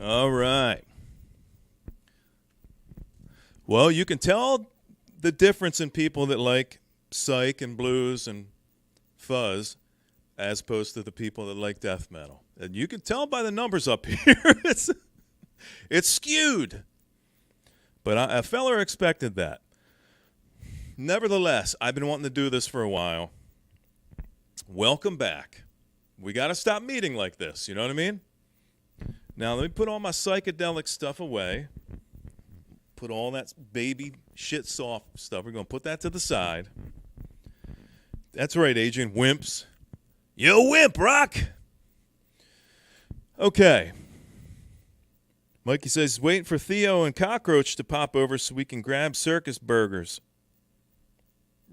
All right. Well, you can tell the difference in people that like psych and blues and fuzz as opposed to the people that like death metal. And you can tell by the numbers up here. It's skewed. But a feller expected that. Nevertheless, I've been wanting to do this for a while. Welcome back. We got to stop meeting like this. You know what I mean? Now, let me put all my psychedelic stuff away. Put all that baby shit soft stuff. We're going to put that to the side. That's right, Adrian. Wimps. You wimp, Rock. Okay. Mikey says, waiting for Theo and Cockroach to pop over so we can grab circus burgers.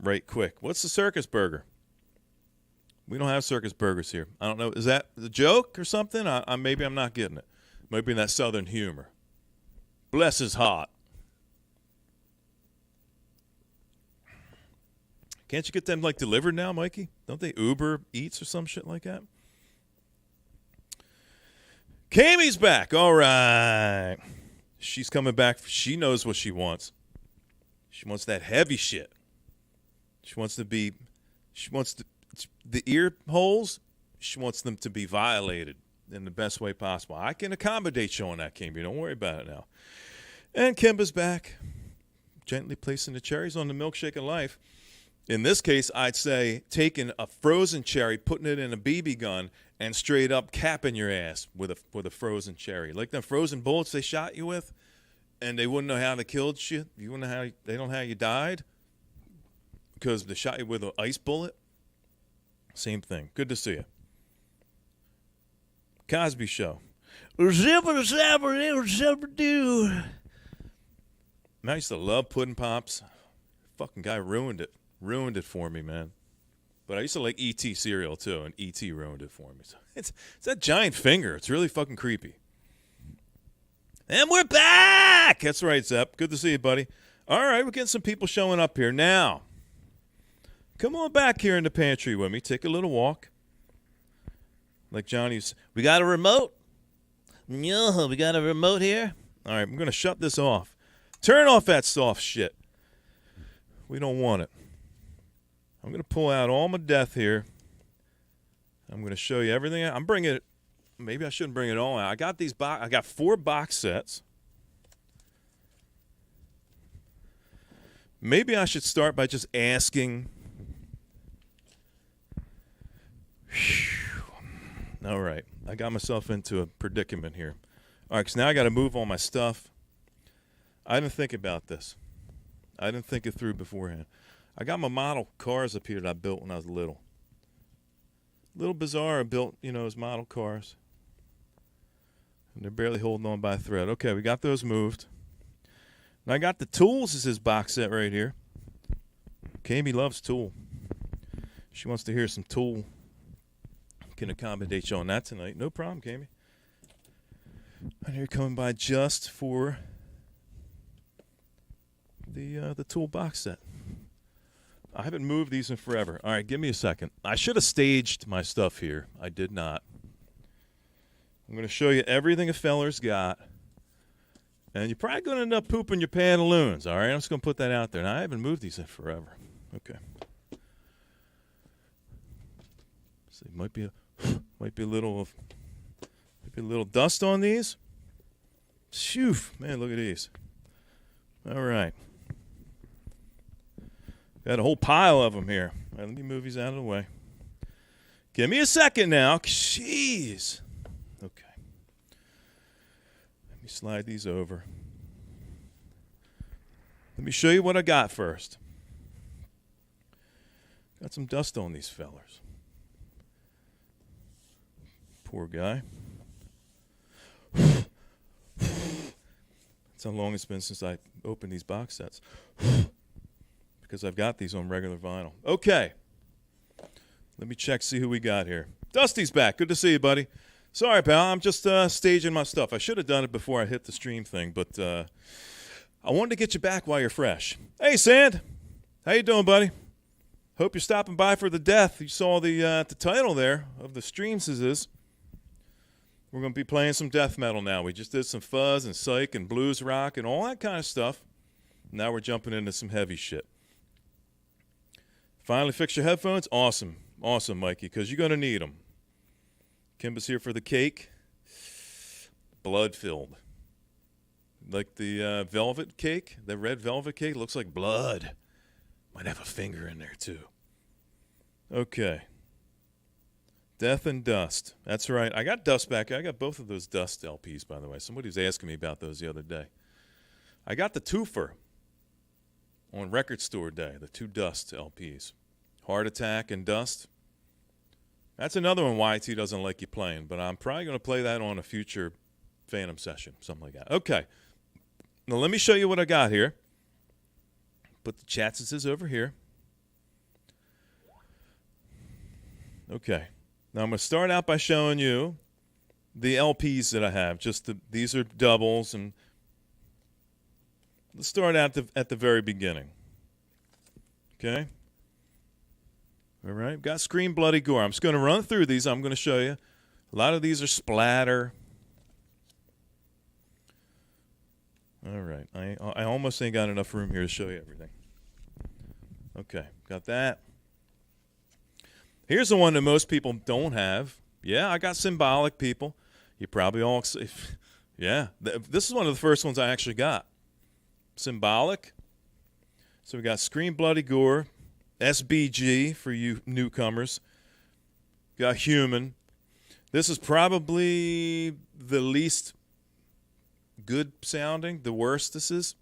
Right quick. What's the circus burger? We don't have circus burgers here. I don't know. Is that the joke or something? Maybe I'm not getting it. Maybe in that southern humor. Bless his heart. Can't you get them, like, delivered now, Mikey? Don't they Uber Eats or some shit like that? Camy's back. All right. She's coming back. She knows what she wants. She wants that heavy shit. She wants the ear holes, she wants them to be violated in the best way possible. I can accommodate you on that, Camy. Don't worry about it now. And Kimba's back, gently placing the cherries on the milkshake of life. In this case, I'd say taking a frozen cherry, putting it in a BB gun, and straight up capping your ass with a frozen cherry. Like them frozen bullets they shot you with, and they wouldn't know how they killed you. You wouldn't know how they don't know how you died because they shot you with an ice bullet. Same thing. Good to see you. Cosby Show. Man, I used to love Puddin' Pops. Fucking guy ruined it. Ruined it for me, man. But I used to like E.T. cereal, too, and E.T. ruined it for me. So it's that giant finger. It's really fucking creepy. And we're back! That's right, Zepp. Good to see you, buddy. All right, we're getting some people showing up here now. Come on back here in the pantry with me. Take a little walk. Like Johnny's. We got a remote? No, we got a remote here? All right, I'm going to shut this off. Turn off that soft shit. We don't want it. I'm going to pull out all my death here. I'm going to show you everything. I'm bringing it. Maybe I shouldn't bring it all out. I got 4 box sets. Maybe I should start by just asking. All right. I got myself into a predicament here. All right, because now I got to move all my stuff. I didn't think about this. I didn't think it through beforehand. I got my model cars up here that I built when I was little. Little bizarre. I built, as model cars. And they're barely holding on by a thread. Okay, we got those moved. And I got the Tools as his box set right here. Camy loves Tool. She wants to hear some Tool. Can accommodate you on that tonight. No problem, Camy. And you're coming by just for the Tool box set. I haven't moved these in forever. All right, give me a second. I should have staged my stuff here. I did not. I'm going to show you everything a feller's got. And you're probably going to end up pooping your pantaloons, all right? I'm just going to put that out there. Now, I haven't moved these in forever. Okay. So it might be a little dust on these. Phew, man, look at these. All right. Got a whole pile of them here. All right, let me move these out of the way. Give me a second now. Jeez. Okay. Let me slide these over. Let me show you what I got first. Got some dust on these fellers. Poor guy. That's how long it's been since I opened these box sets. Because I've got these on regular vinyl. Okay. Let me check, see who we got here. Dusty's back. Good to see you, buddy. Sorry, pal. I'm just staging my stuff. I should have done it before I hit the stream thing, but I wanted to get you back while you're fresh. Hey, Sand. How you doing, buddy? Hope you're stopping by for the death. You saw the title there of the streams is. We're going to be playing some death metal now. We just did some fuzz and psych and blues rock and all that kind of stuff. Now we're jumping into some heavy shit. Finally fixed your headphones? Awesome. Awesome, Mikey, because you're going to need them. Kimba's here for the cake. Blood-filled. Like the velvet cake, the red velvet cake, looks like blood. Might have a finger in there, too. Okay. Death and Dust. That's right. I got Dust back. I got both of those Dust LPs, by the way. Somebody was asking me about those the other day. I got the twofer on Record Store Day, the 2 Dust LPs. Heart Attack and Dust. That's another one YT doesn't like you playing, but I'm probably going to play that on a future Phantom session, something like that. Okay. Now let me show you what I got here. Put the Chatsises over here. Okay. Now I'm going to start out by showing you the LPs that I have. These are doubles, and let's start out at the very beginning. Okay. All right. Got Scream Bloody Gore. I'm just going to run through these. I'm going to show you. A lot of these are splatter. All right. I almost ain't got enough room here to show you everything. Okay. Got that. Here's the one that most people don't have. Yeah, I got Symbolic, people. You probably all... Yeah. This is one of the first ones I actually got. Symbolic. So we got Scream Bloody Gore. SBG for you newcomers. Got Human. This is probably the least good sounding, the worst this is,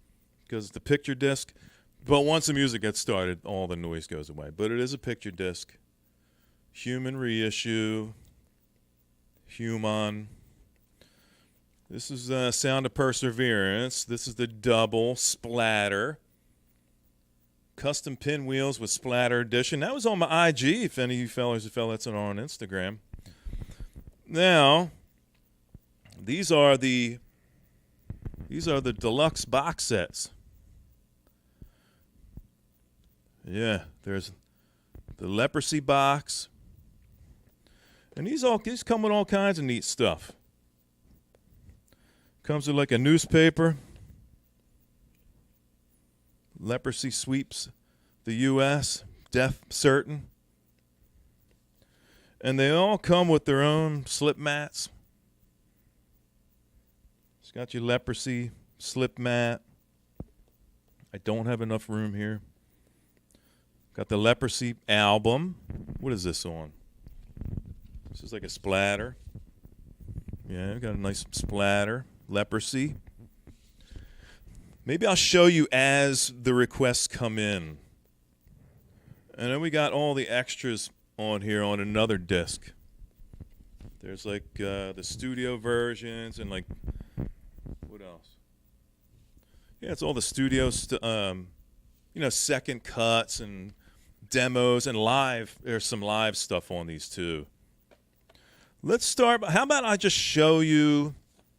because the picture disc. But once the music gets started, all the noise goes away. But it is a picture disc. Human reissue. Human. This is Sound of Perseverance. This is the double splatter. Custom pinwheels with splatter edition. That was on my IG, if any of you fellas or fellas are on Instagram. Now, these are the deluxe box sets. Yeah, there's the Leprosy box. And these come with all kinds of neat stuff. Comes with like a newspaper. Leprosy sweeps the U.S. Death certain. And they all come with their own slip mats. It's got your Leprosy slip mat. I don't have enough room here. Got the Leprosy album. What is this on? This is like a splatter. Yeah, got a nice splatter. Leprosy. Maybe I'll show you as the requests come in. And then we got all the extras on here on another disc. There's like the studio versions and like, what else? Yeah, it's all the studio, second cuts and demos and live. There's some live stuff on these too. Let's start. How about I just show you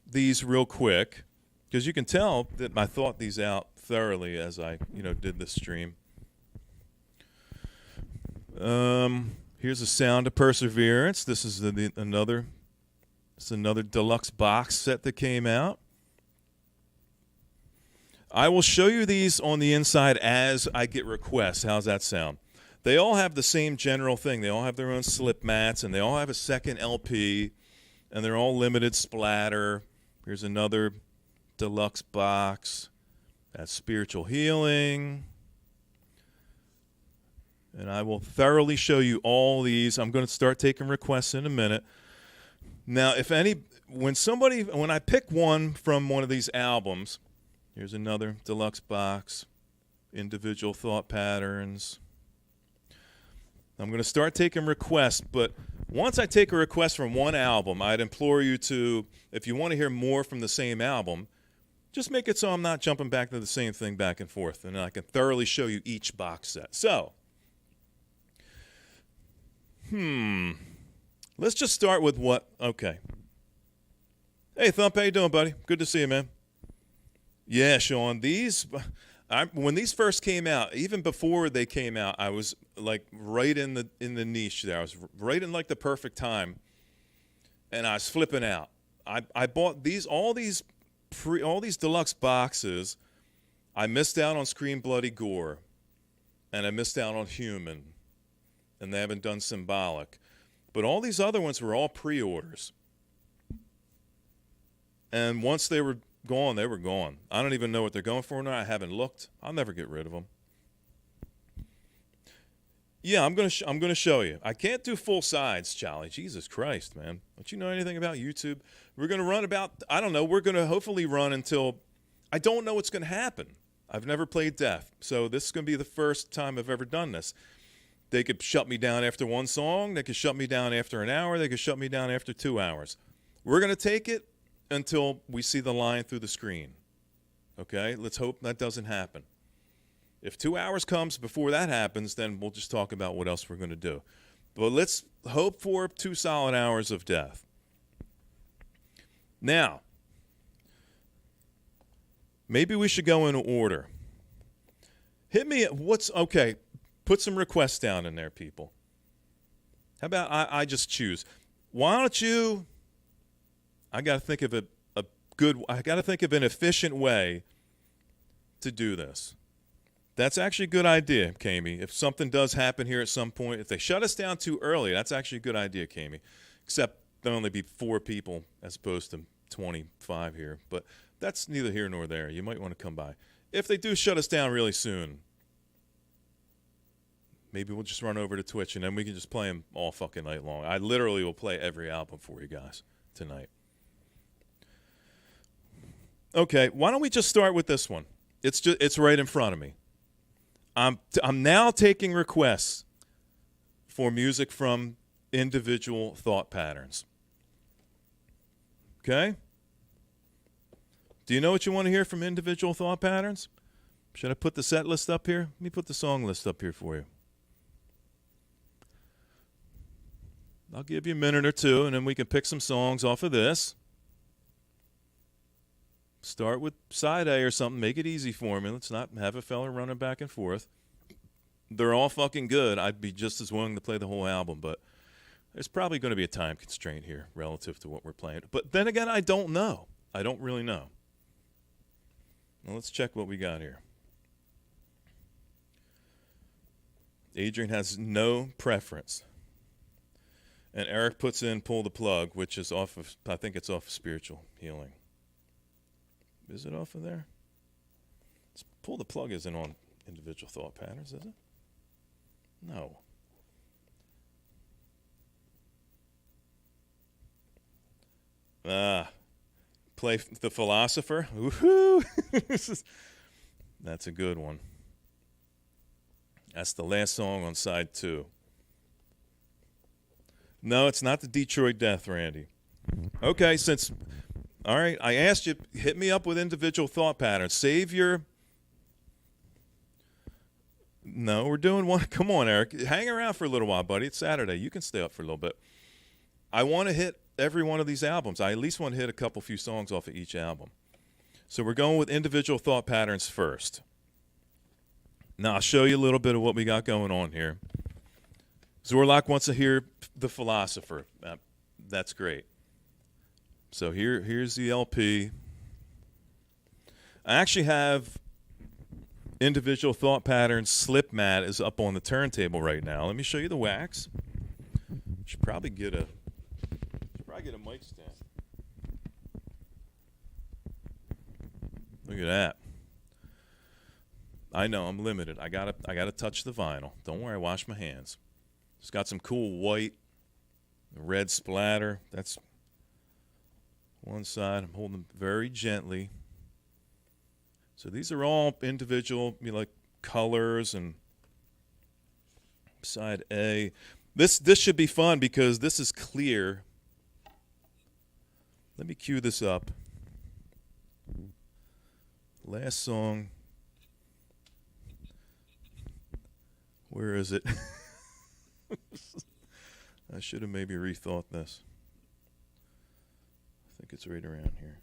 these real quick? Because you can tell that I thought these out thoroughly as I, did this stream. Here's the Sound of Perseverance. This is another deluxe box set that came out. I will show you these on the inside as I get requests. How's that sound? They all have the same general thing. They all have their own slip mats, and they all have a second LP, and they're all limited splatter. Here's another deluxe box. That's Spiritual Healing. And I will thoroughly show you all these. I'm going to start taking requests in a minute. Now, when I pick one from one of these albums, here's another deluxe box, Individual Thought Patterns. I'm going to start taking requests, but once I take a request from one album, I'd implore you to, if you want to hear more from the same album, just make it so I'm not jumping back to the same thing back and forth, and I can thoroughly show you each box set. So, let's just start with okay. Hey, Thump, how you doing, buddy? Good to see you, man. Yeah, Sean, when these first came out, even before they came out, I was like right in the niche there. I was right in like the perfect time, and I was flipping out. I bought all these deluxe boxes. I missed out on Scream Bloody Gore, and I missed out on Human, and they haven't done Symbolic. But all these other ones were all pre-orders. And once they were gone, they were gone. I don't even know what they're going for now. I haven't looked. I'll never get rid of them. Yeah, I'm gonna show you. I can't do full sides, Charlie. Jesus Christ, man. Don't you know anything about YouTube? We're gonna run about, I don't know, we're gonna hopefully run until, I don't know what's gonna happen. I've never played Death, so this is gonna be the first time I've ever done this. They could shut me down after one song. They could shut me down after an hour. They could shut me down after 2 hours. We're gonna take it until we see the line through the screen. Okay? Let's hope that doesn't happen. If 2 hours comes before that happens, then we'll just talk about what else we're going to do. But let's hope for 2 solid hours of Death. Now, maybe we should go in order. Hit me at okay, put some requests down in there, people. How about I just choose? Why don't you, I got to think of I got to think of an efficient way to do this. That's actually a good idea, Kami. If something does happen here at some point, if they shut us down too early, that's actually a good idea, Kami. Except there'll only be 4 people as opposed to 25 here. But that's neither here nor there. You might want to come by. If they do shut us down really soon, maybe we'll just run over to Twitch and then we can just play them all fucking night long. I literally will play every album for you guys tonight. Okay, why don't we just start with this one? It's right in front of me. I'm now taking requests for music from Individual Thought Patterns. Okay? Do you know what you want to hear from Individual Thought Patterns? Should I put the set list up here? Let me put the song list up here for you. I'll give you a minute or two, and then we can pick some songs off of this. Start with side A or something. Make it easy for me. Let's not have a fella running back and forth. They're all fucking good. I'd be just as willing to play the whole album, but there's probably going to be a time constraint here relative to what we're playing. But then again, I don't know. I don't really know. Well, let's check what we got here. Adrian has no preference. And Eric puts in Pull the Plug, which is off of, I think it's off of Spiritual Healing. Is it off of there? Pull the Plug isn't on Individual Thought Patterns, is it? No. Play The Philosopher. Woohoo! That's a good one. That's the last song on side 2. No, it's not the Detroit Death, Randy. Okay, all right, I asked you, hit me up with Individual Thought Patterns. Save your... No, we're doing one. Come on, Eric. Hang around for a little while, buddy. It's Saturday. You can stay up for a little bit. I want to hit every one of these albums. I at least want to hit a few songs off of each album. So we're going with Individual Thought Patterns first. Now, I'll show you a little bit of what we got going on here. Zorlak wants to hear The Philosopher. That's great. So here's the LP. I actually have Individual Thought Patterns Slip Mat is up on the turntable right now. Let me show you the wax. Should probably get a mic stand. Look at that. I know I'm limited. I gotta touch the vinyl. Don't worry, I wash my hands. It's got some cool white, red splatter. That's one side. I'm holding them very gently. So these are all individual, like colors and side A. This should be fun because this is clear. Let me cue this up. Last song. Where is it? I should have maybe rethought this. I think it's right around here.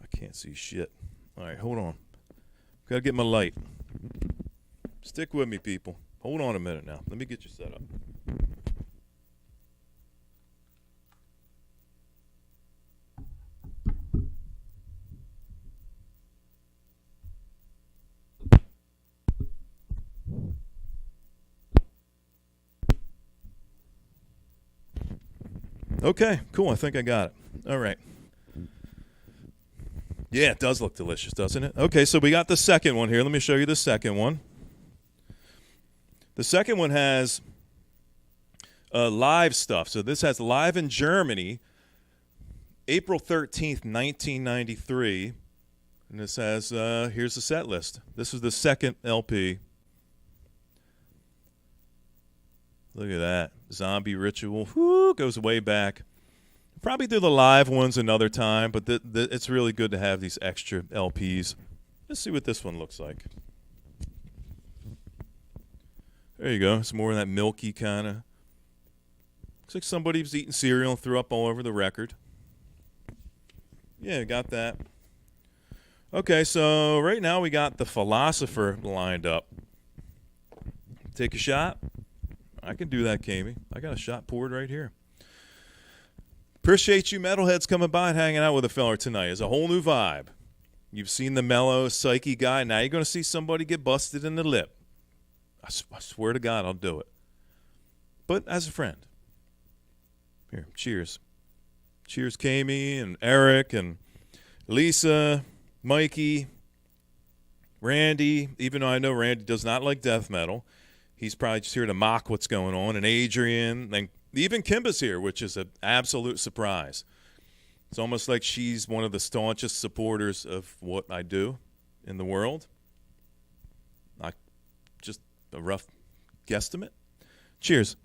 I can't see shit. All right, hold on. Gotta get my light. Stick with me, people. Hold on a minute now. Let me get you set up. Okay, cool. I think I got it. All right. Yeah, it does look delicious, doesn't it? Okay, so we got the second one here. Let me show you the second one. The second one has live stuff. So this has live in Germany, April 13th, 1993. And this has, here's the set list. This is the second LP. Look at that. Zombie Ritual. Whoo, goes way back. Probably do the live ones another time, but it's really good to have these extra LPs. Let's see what this one looks like. There you go. It's more of that milky kind of. Looks like somebody was eating cereal and threw up all over the record. Yeah, got that. Okay, so right now we got The Philosopher lined up. Take a shot. I can do that, Kami. I got a shot poured right here. Appreciate you metalheads coming by and hanging out with a feller tonight. It's a whole new vibe. You've seen the mellow, psyche guy. Now you're going to see somebody get busted in the lip. I swear to God, I'll do it. But as a friend. Here, cheers. Cheers, Kami and Eric and Lisa, Mikey, Randy. Even though I know Randy does not like death metal. He's probably just here to mock what's going on. And Adrian, and even Kimba's here, which is an absolute surprise. It's almost like she's one of the staunchest supporters of what I do in the world. Not just a rough guesstimate. Cheers.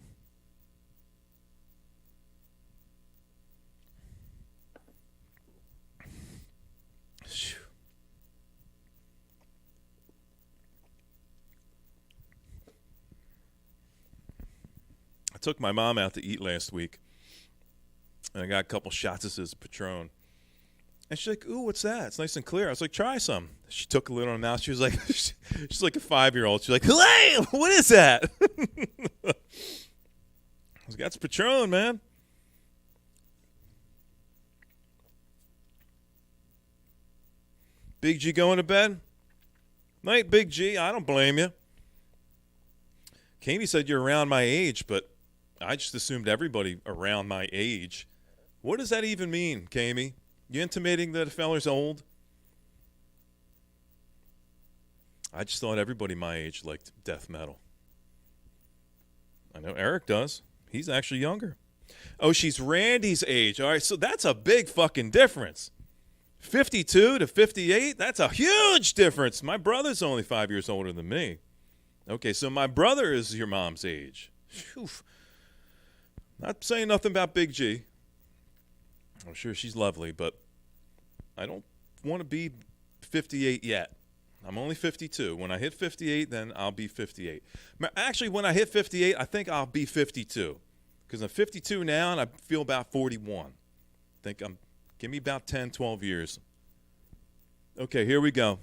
Took my mom out to eat last week, and I got a couple shots of this Patron. And she's like, "Ooh, what's that? It's nice and clear." I was like, "Try some." She took a little in her mouth. She was like, she's like a 5-year-old. She's like, "Hey, what is that?" I was like, "That's Patron, man." Big G going to bed? Night, Big G. I don't blame you. Kami said you're around my age, but I just assumed everybody around my age. What does that even mean, Kami? You intimating that a feller's old? I just thought everybody my age liked death metal. I know Eric does. He's actually younger. Oh, she's Randy's age. All right, so that's a big fucking difference. 52 to 58, that's a huge difference. My brother's only 5 years older than me. Okay, so my brother is your mom's age. Whew. Not saying nothing about Big G. I'm sure she's lovely, but I don't want to be 58 yet. I'm only 52. When I hit 58, then I'll be 58. Actually, when I hit 58, I think I'll be 52. Because I'm 52 now, and I feel about 41. Give me about 10, 12 years. Okay, here we go.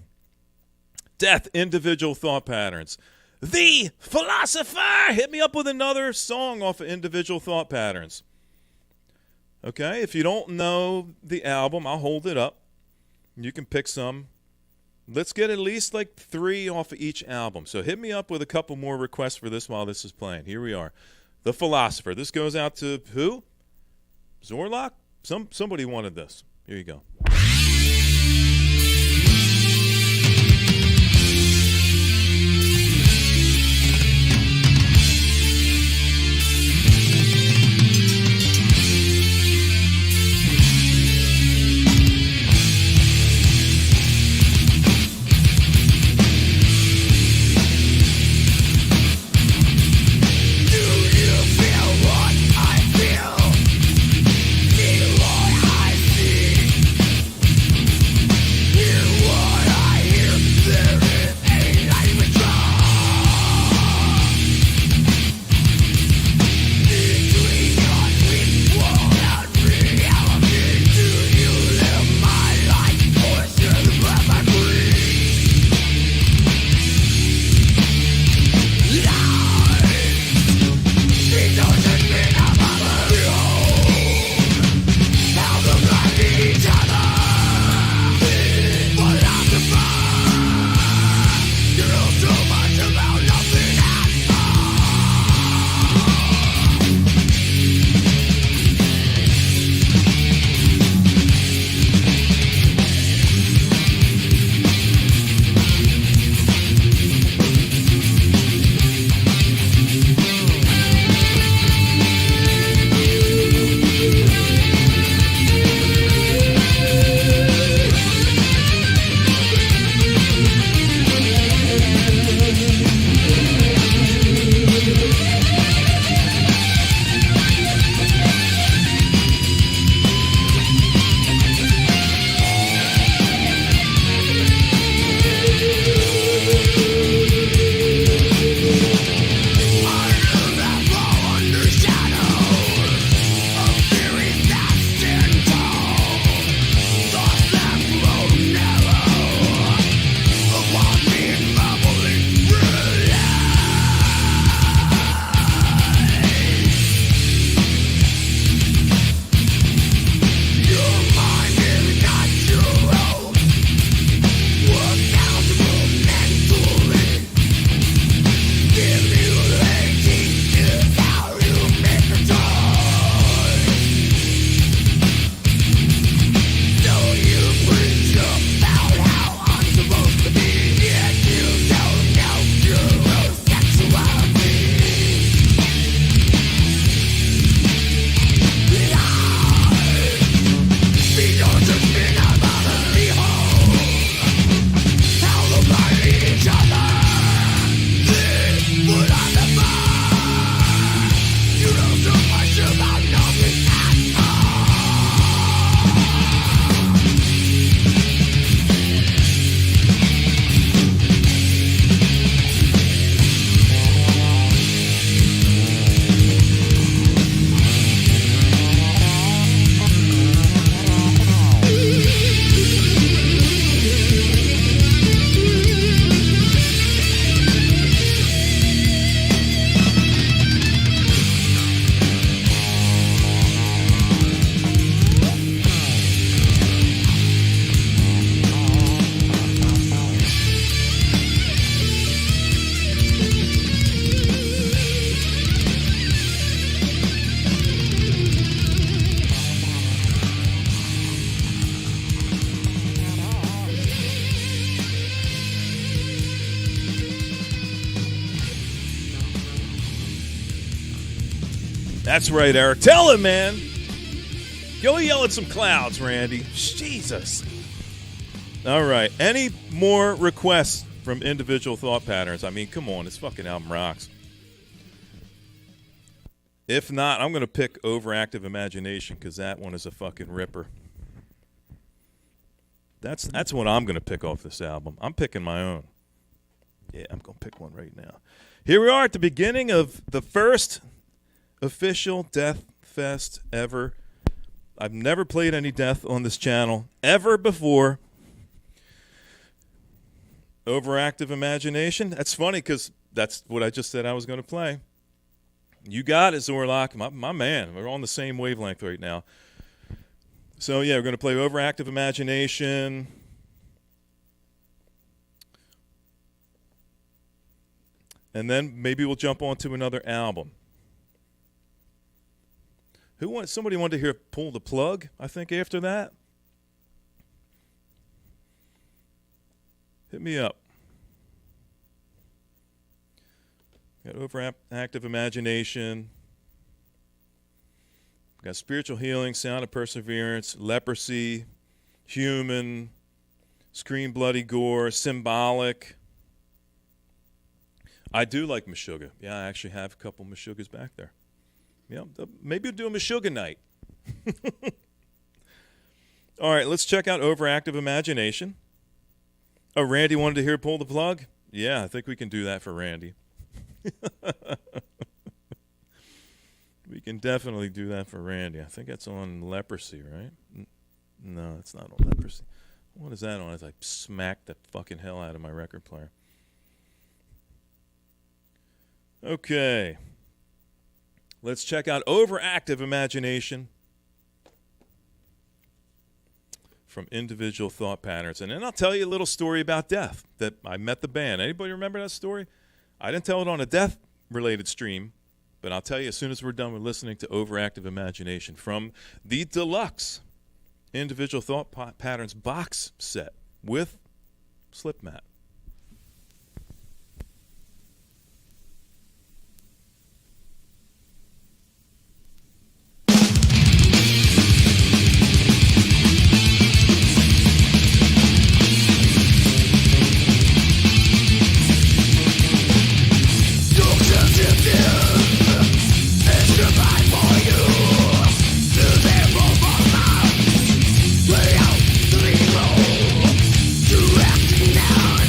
Death, Individual Thought Patterns. The Philosopher! Hit me up with another song off of Individual Thought Patterns. Okay, if you don't know the album, I'll hold it up. You can pick some. Let's get at least like 3 off of each album. So hit me up with a couple more requests for this while this is playing. Here we are. The Philosopher. This goes out to who? Zorlock? Somebody wanted this. Here you go. That's right, Eric. Tell him, man. Go yell at some clouds, Randy. Jesus. All right. Any more requests from Individual Thought Patterns? I mean, come on. This fucking album rocks. If not, I'm going to pick Overactive Imagination because that one is a fucking ripper. That's what I'm going to pick off this album. I'm picking my own. Yeah, I'm going to pick one right now. Here we are at the beginning of the first official Death Fest ever. I've never played any Death on this channel ever before. Overactive Imagination. That's funny because that's what I just said I was going to play. You got it, Zorlock. My man. We're on the same wavelength right now. So, yeah, we're going to play Overactive Imagination. And then maybe we'll jump on to another album. Somebody wanted to hear Pull the Plug, I think, after that. Hit me up. Got Overactive Imagination. Got Spiritual Healing, Sound of Perseverance, Leprosy, Human, Scream Bloody Gore, Symbolic. I do like Meshuggah. Yeah, I actually have a couple Meshuggahs back there. Yeah, maybe we'll do a Meshuggah night. All right, let's check out Overactive Imagination. Oh, Randy wanted to hear Pull the Plug? Yeah, I think we can do that for Randy. We can definitely do that for Randy. I think that's on Leprosy, right? No, it's not on Leprosy. What is that on? As I smacked the fucking hell out of my record player. Okay. Let's check out Overactive Imagination from Individual Thought Patterns. And then I'll tell you a little story about Death that I met the band. Anybody remember that story? I didn't tell it on a Death-related stream, but I'll tell you as soon as we're done with listening to Overactive Imagination from the deluxe Individual Thought Patterns box set with Slipmat. Now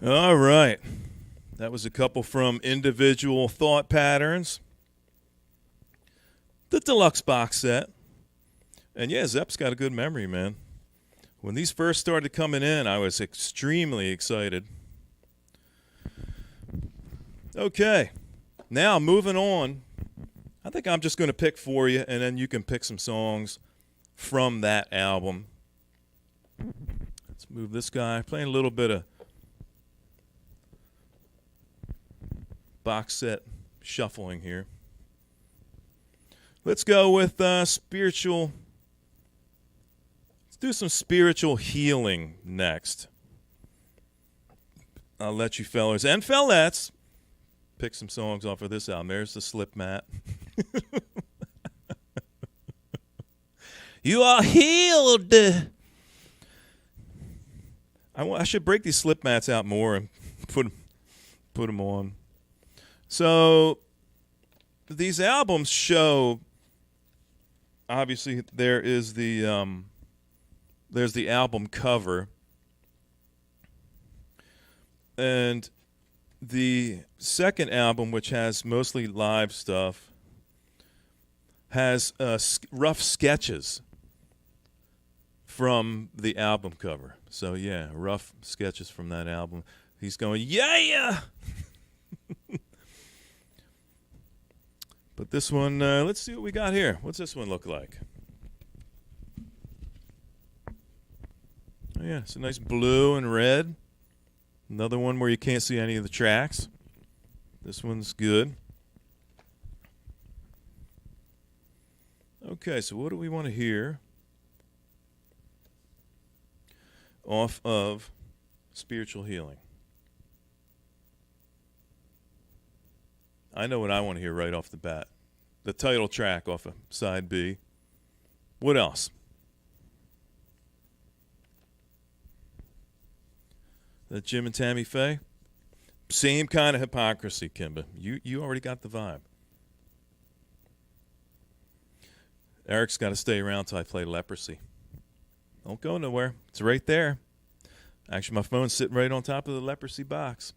All right. That was a couple from Individual Thought Patterns. The deluxe box set. And yeah, Zepp's got a good memory, man. When these first started coming in, I was extremely excited. Okay. Now, moving on. I think I'm just going to pick for you, and then you can pick some songs from that album. Let's move this guy. Playing a little bit of box set shuffling here. Let's go with spiritual. Let's do some spiritual healing next. I'll let you fellers and fellettes pick some songs off of this album. There's the slip mat. You are healed. I should break these slip mats out more and put them on. So these albums show. Obviously, there's the album cover, and the second album, which has mostly live stuff, has rough sketches from the album cover. So yeah, rough sketches from that album. He's going, yeah. But this one, let's see what we got here. What's this one look like? Oh, yeah, it's a nice blue and red. Another one where you can't see any of the tracks. This one's good. Okay, so what do we want to hear off of Spiritual Healing? I know what I want to hear right off the bat. The title track off of side B. What else? The Jim and Tammy Faye? Same kind of hypocrisy, Kimba. You already got the vibe. Eric's got to stay around till I play Leprosy. Don't go nowhere. It's right there. Actually, my phone's sitting right on top of the Leprosy box.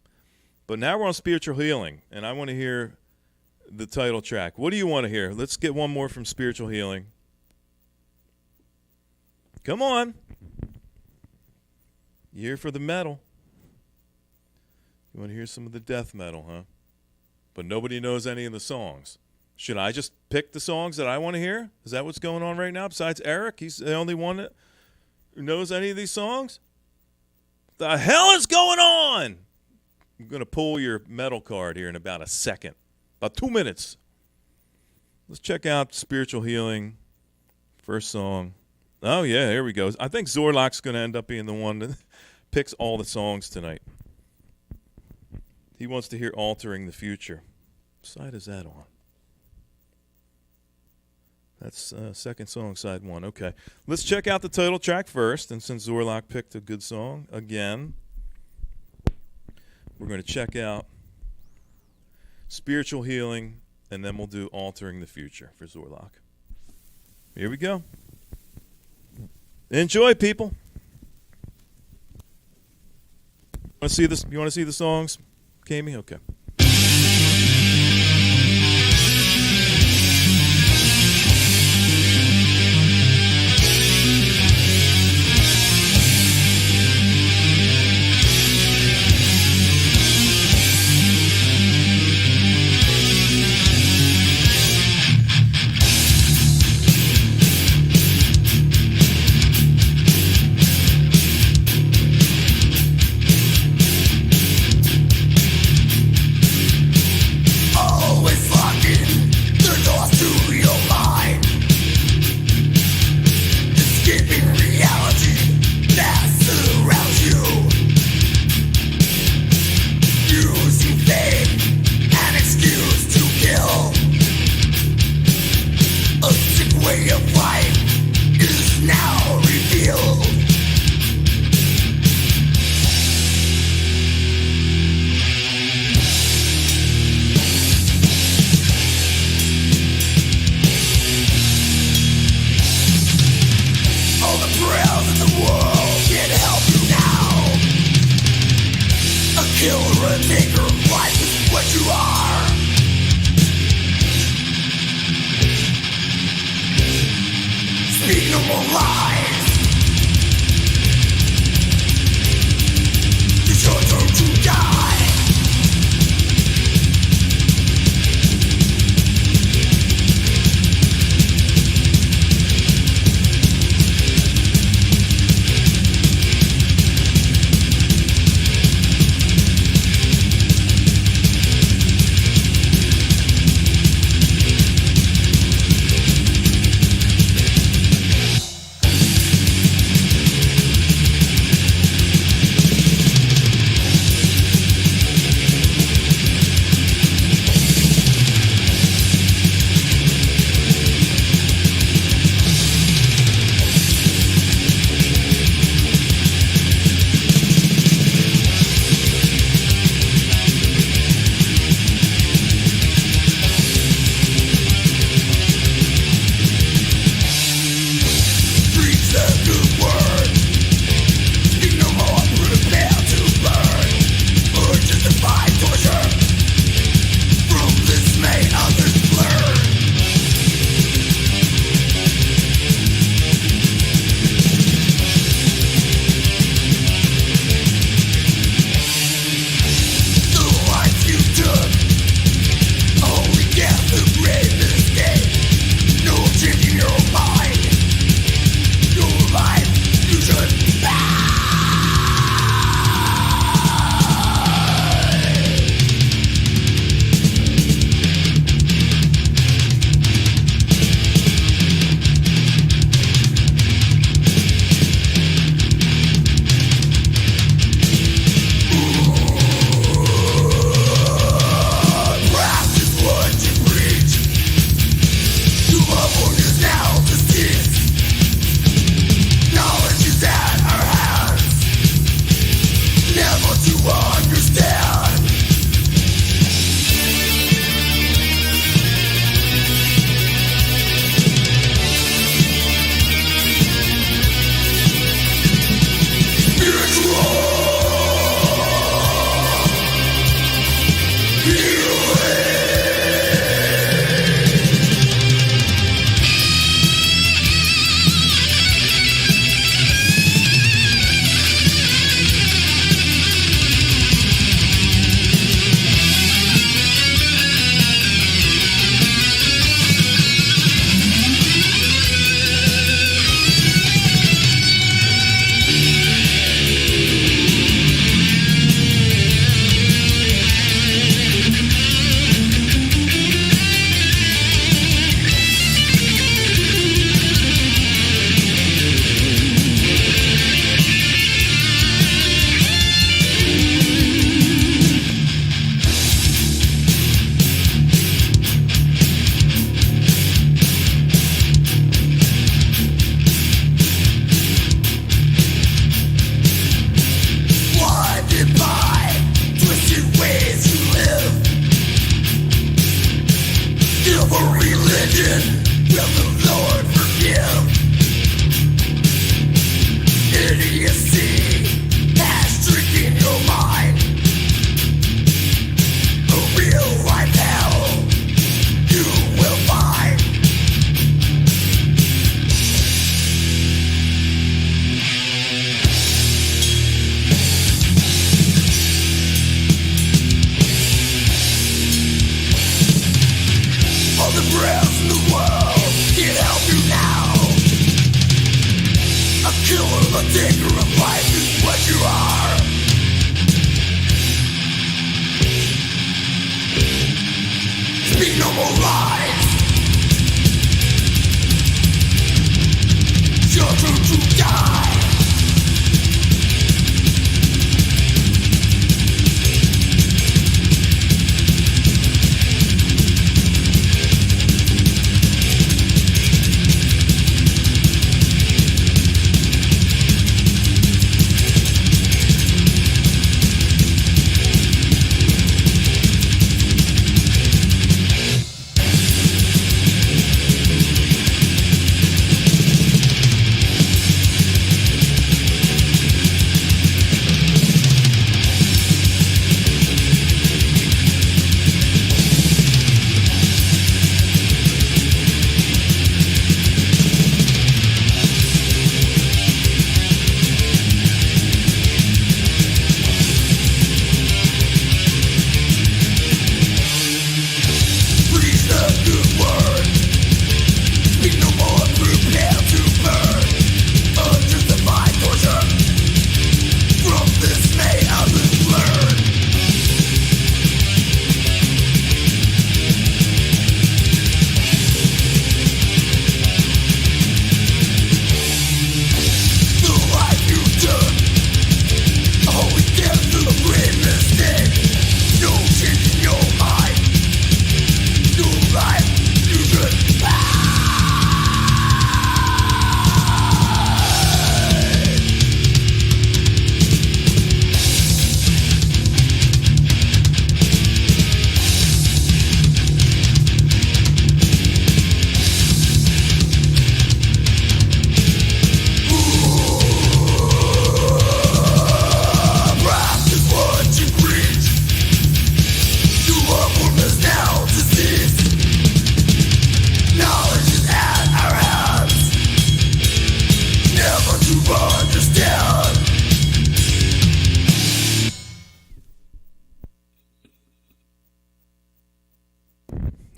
But now we're on Spiritual Healing, and I want to hear the title track. What do you want to hear? Let's get one more from Spiritual Healing. Come on. You here for the metal. You want to hear some of the death metal, huh? But nobody knows any of the songs. Should I just pick the songs that I want to hear? Is that what's going on right now? Besides Eric, he's the only one that knows any of these songs? The hell is going on? I'm going to pull your metal card here in about a second. About 2 minutes. Let's check out Spiritual Healing. First song. Oh, yeah, here we go. I think Zorlak's going to end up being the one that picks all the songs tonight. He wants to hear Altering the Future. What side is that on? That's second song, side one. Okay. Let's check out the title track first. And since Zorlak picked a good song, again, we're going to check out Spiritual Healing, and then we'll do Altering the Future for Zorlak. Here we go. Enjoy, people. Want to see this? You want to see the songs, Kami? Okay.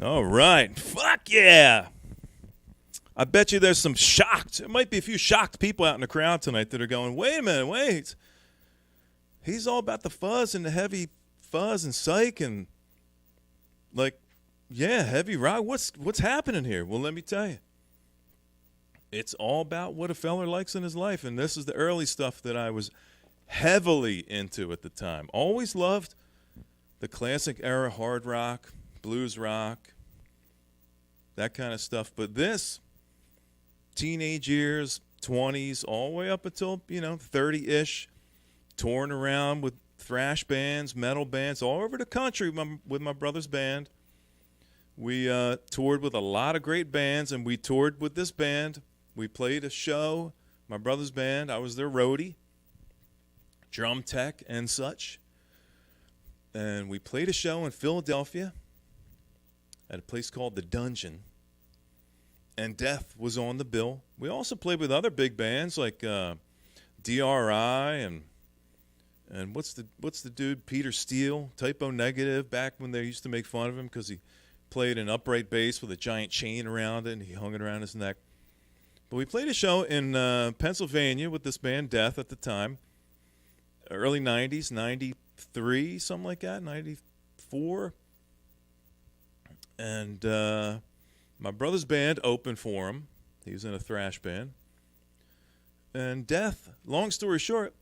All right. Fuck yeah. I bet you there's some shocked. There might be a few shocked people out in the crowd tonight that are going, wait a minute, wait. He's all about the fuzz and the heavy fuzz and psych and, like, yeah, heavy rock. What's happening here? Well, let me tell you. It's all about what a feller likes in his life, and this is the early stuff that I was heavily into at the time. Always loved the classic era hard rock, blues rock, that kind of stuff. But this, teenage years, 20s, all the way up until, 30-ish, touring around with thrash bands, metal bands, all over the country with my brother's band. We toured with a lot of great bands, and we toured with this band. We played a show, my brother's band. I was their roadie, drum tech and such. And we played a show in Philadelphia at a place called The Dungeon. And Death was on the bill. We also played with other big bands like DRI and what's the dude, Peter Steele, Typo Negative, back when they used to make fun of him because he played an upright bass with a giant chain around it and he hung it around his neck. But we played a show in Pennsylvania with this band Death at the time, early 90s, 93, something like that, 94. And my brother's band opened for him. He was in a thrash band. And Death, long story short,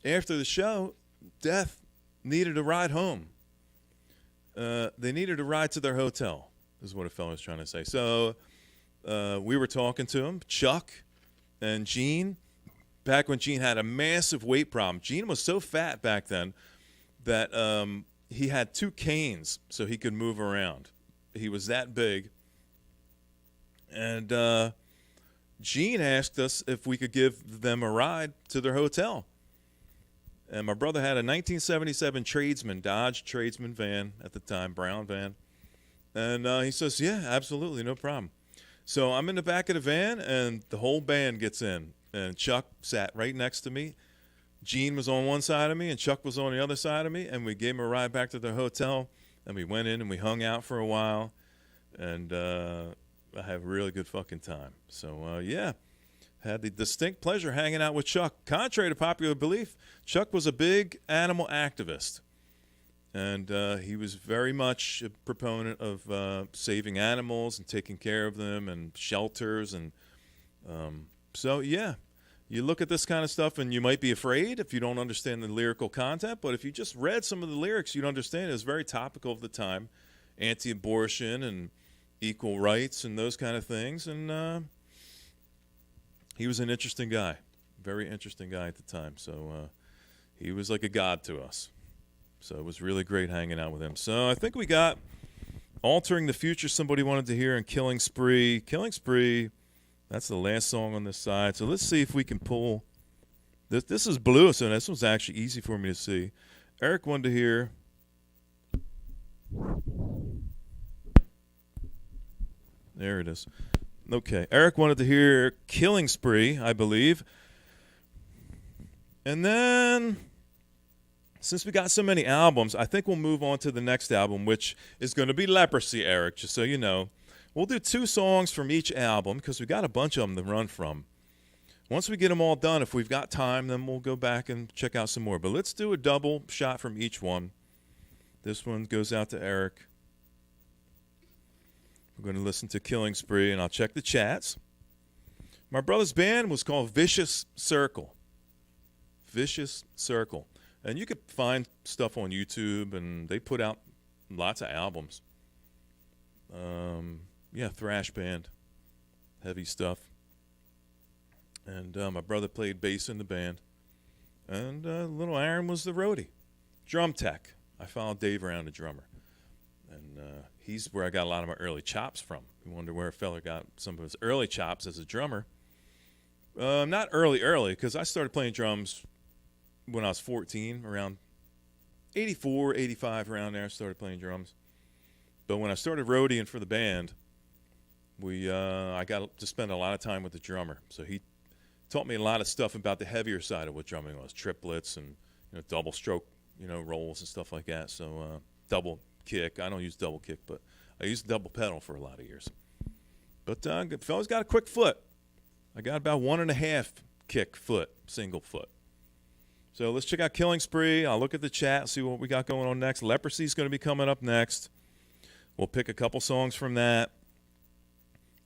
after the show, Death needed a ride home. They needed a ride to their hotel, is what a fellow was trying to say. So we were talking to him, Chuck and Gene, back when Gene had a massive weight problem. Gene was so fat back then that he had 2 canes so he could move around. He was that big. And Gene asked us if we could give them a ride to their hotel. And my brother had a 1977 Tradesman, Dodge Tradesman van at the time, brown van. And he says, yeah, absolutely, no problem. So I'm in the back of the van, and the whole band gets in. And Chuck sat right next to me. Gene was on one side of me, and Chuck was on the other side of me. And we gave him a ride back to the hotel. And we went in, and we hung out for a while. And I had a really good fucking time. So, yeah. Had the distinct pleasure hanging out with Chuck. Contrary to popular belief, Chuck was a big animal activist. And he was very much a proponent of saving animals and taking care of them and shelters. And so, yeah, you look at this kind of stuff and you might be afraid if you don't understand the lyrical content. But if you just read some of the lyrics, you'd understand it was very topical of the time. Anti-abortion and equal rights and those kind of things. And he was an interesting guy, very interesting guy at the time. So he was like a god to us. So it was really great hanging out with him. So I think we got Altering the Future somebody wanted to hear, and Killing Spree. Killing Spree, that's the last song on this side. So let's see if we can pull. This is blue, so this was actually easy for me to see. Eric wanted to hear. There it is. Okay, Eric wanted to hear Killing Spree, I believe. And then, since we got so many albums, I think we'll move on to the next album, which is going to be Leprosy, Eric, just so you know. We'll do 2 songs from each album because we got a bunch of them to run from. Once we get them all done, if we've got time, then we'll go back and check out some more. But let's do a double shot from each one. This one goes out to Eric. We're going to listen to Killing Spree, and I'll check the chats. My brother's band was called Vicious Circle. Vicious Circle. And you could find stuff on YouTube, and they put out lots of albums. Yeah, thrash band. Heavy stuff. And my brother played bass in the band. And little Aaron was the roadie. Drum tech. I followed Dave around, the drummer. And he's where I got a lot of my early chops from. You wonder where a fella got some of his early chops as a drummer. Not early, because I started playing drums when I was 14, around 84, 85, around there. I started playing drums. But when I started roadieing for the band, I got to spend a lot of time with the drummer. So he taught me a lot of stuff about the heavier side of what drumming was, triplets and double stroke, rolls and stuff like that. So double kick. I don't use double kick, but I used double pedal for a lot of years. But fella's got a quick foot. I got about 1.5 kick foot, single foot. So let's check out Killing Spree. I'll look at the chat, see what we got going on next. Leprosy is going to be coming up next. We'll pick a couple songs from that.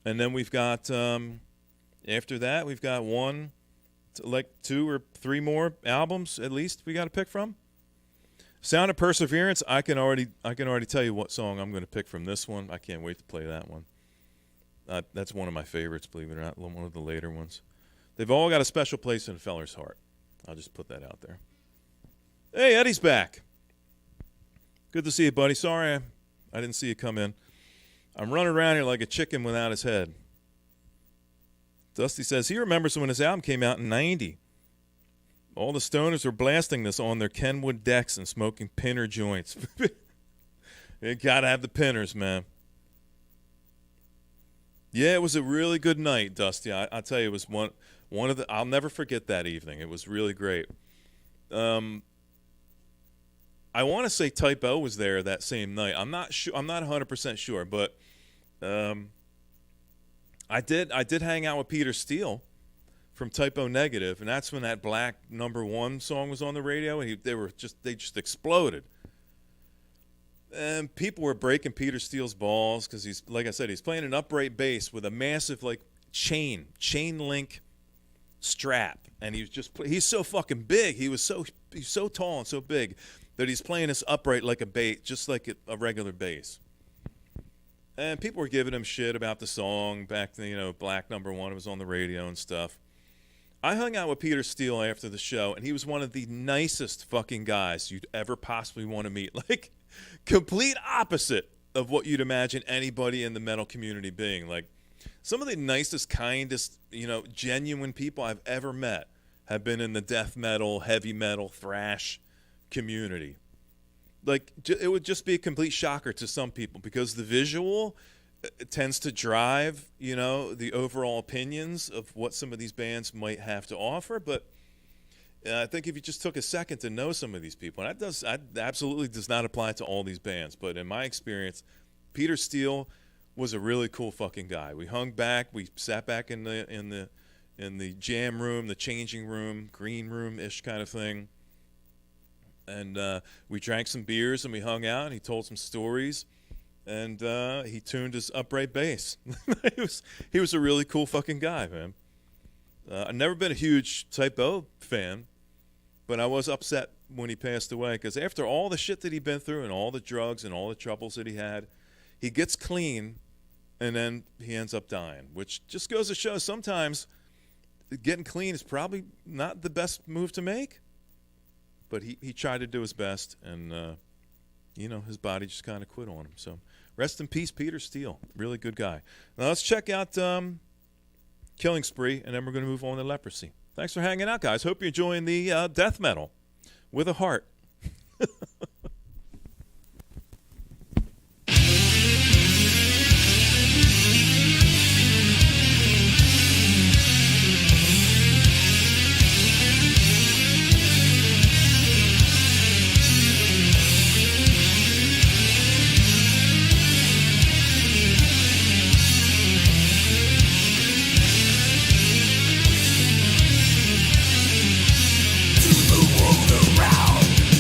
And then we've got, after that, we've got 2 or 3 more albums at least we got to pick from. Sound of Perseverance, I can already tell you what song I'm going to pick from this one. I can't wait to play that one. That's one of my favorites, believe it or not, one of the later ones. They've all got a special place in a feller's heart. I'll just put that out there. Hey, Eddie's back. Good to see you, buddy. Sorry I didn't see you come in. I'm running around here like a chicken without his head. Dusty says he remembers when his album came out in 90. All the stoners were blasting this on their Kenwood decks and smoking pinner joints. You gotta have the pinners, man. Yeah, it was a really good night, Dusty. I tell you, it was one of the. I'll never forget that evening. It was really great. I want to say Type O was there that same night. I'm not sure. I'm not 100% sure, but I did hang out with Peter Steele from Type O Negative, and that's when that Black #1 song was on the radio, and they just exploded. And people were breaking Peter Steele's balls because he's, like I said, he's playing an upright bass with a massive like chain link strap, and he's so fucking big. He's so tall and so big that he's playing this upright like a bass, just like a regular bass. And people were giving him shit about the song back then, Black #1 was on the radio and stuff. I hung out with Peter Steele after the show, and he was one of the nicest fucking guys you'd ever possibly want to meet. Like, complete opposite of what you'd imagine anybody in the metal community being. Like, some of the nicest, kindest, genuine people I've ever met have been in the death metal, heavy metal, thrash community. Like, it would just be a complete shocker to some people because the visual tends to drive, the overall opinions of what some of these bands might have to offer. But I think if you just took a second to know some of these people, and that absolutely does not apply to all these bands, but in my experience, Peter Steele was a really cool fucking guy. We hung back, we sat back in the jam room, the changing room, green room-ish kind of thing. And we drank some beers and we hung out and he told some stories and he tuned his upright bass. he was a really cool fucking guy, man. I've never been a huge Type O fan, but I was upset when he passed away because after all the shit that he'd been through and all the drugs and all the troubles that he had, he gets clean and then he ends up dying, which just goes to show sometimes getting clean is probably not the best move to make. But he tried to do his best, and, his body just kind of quit on him. So rest in peace, Peter Steele. Really good guy. Now let's check out Killing Spree, and then we're going to move on to Leprosy. Thanks for hanging out, guys. Hope you're enjoying the death metal with a heart. To the world around.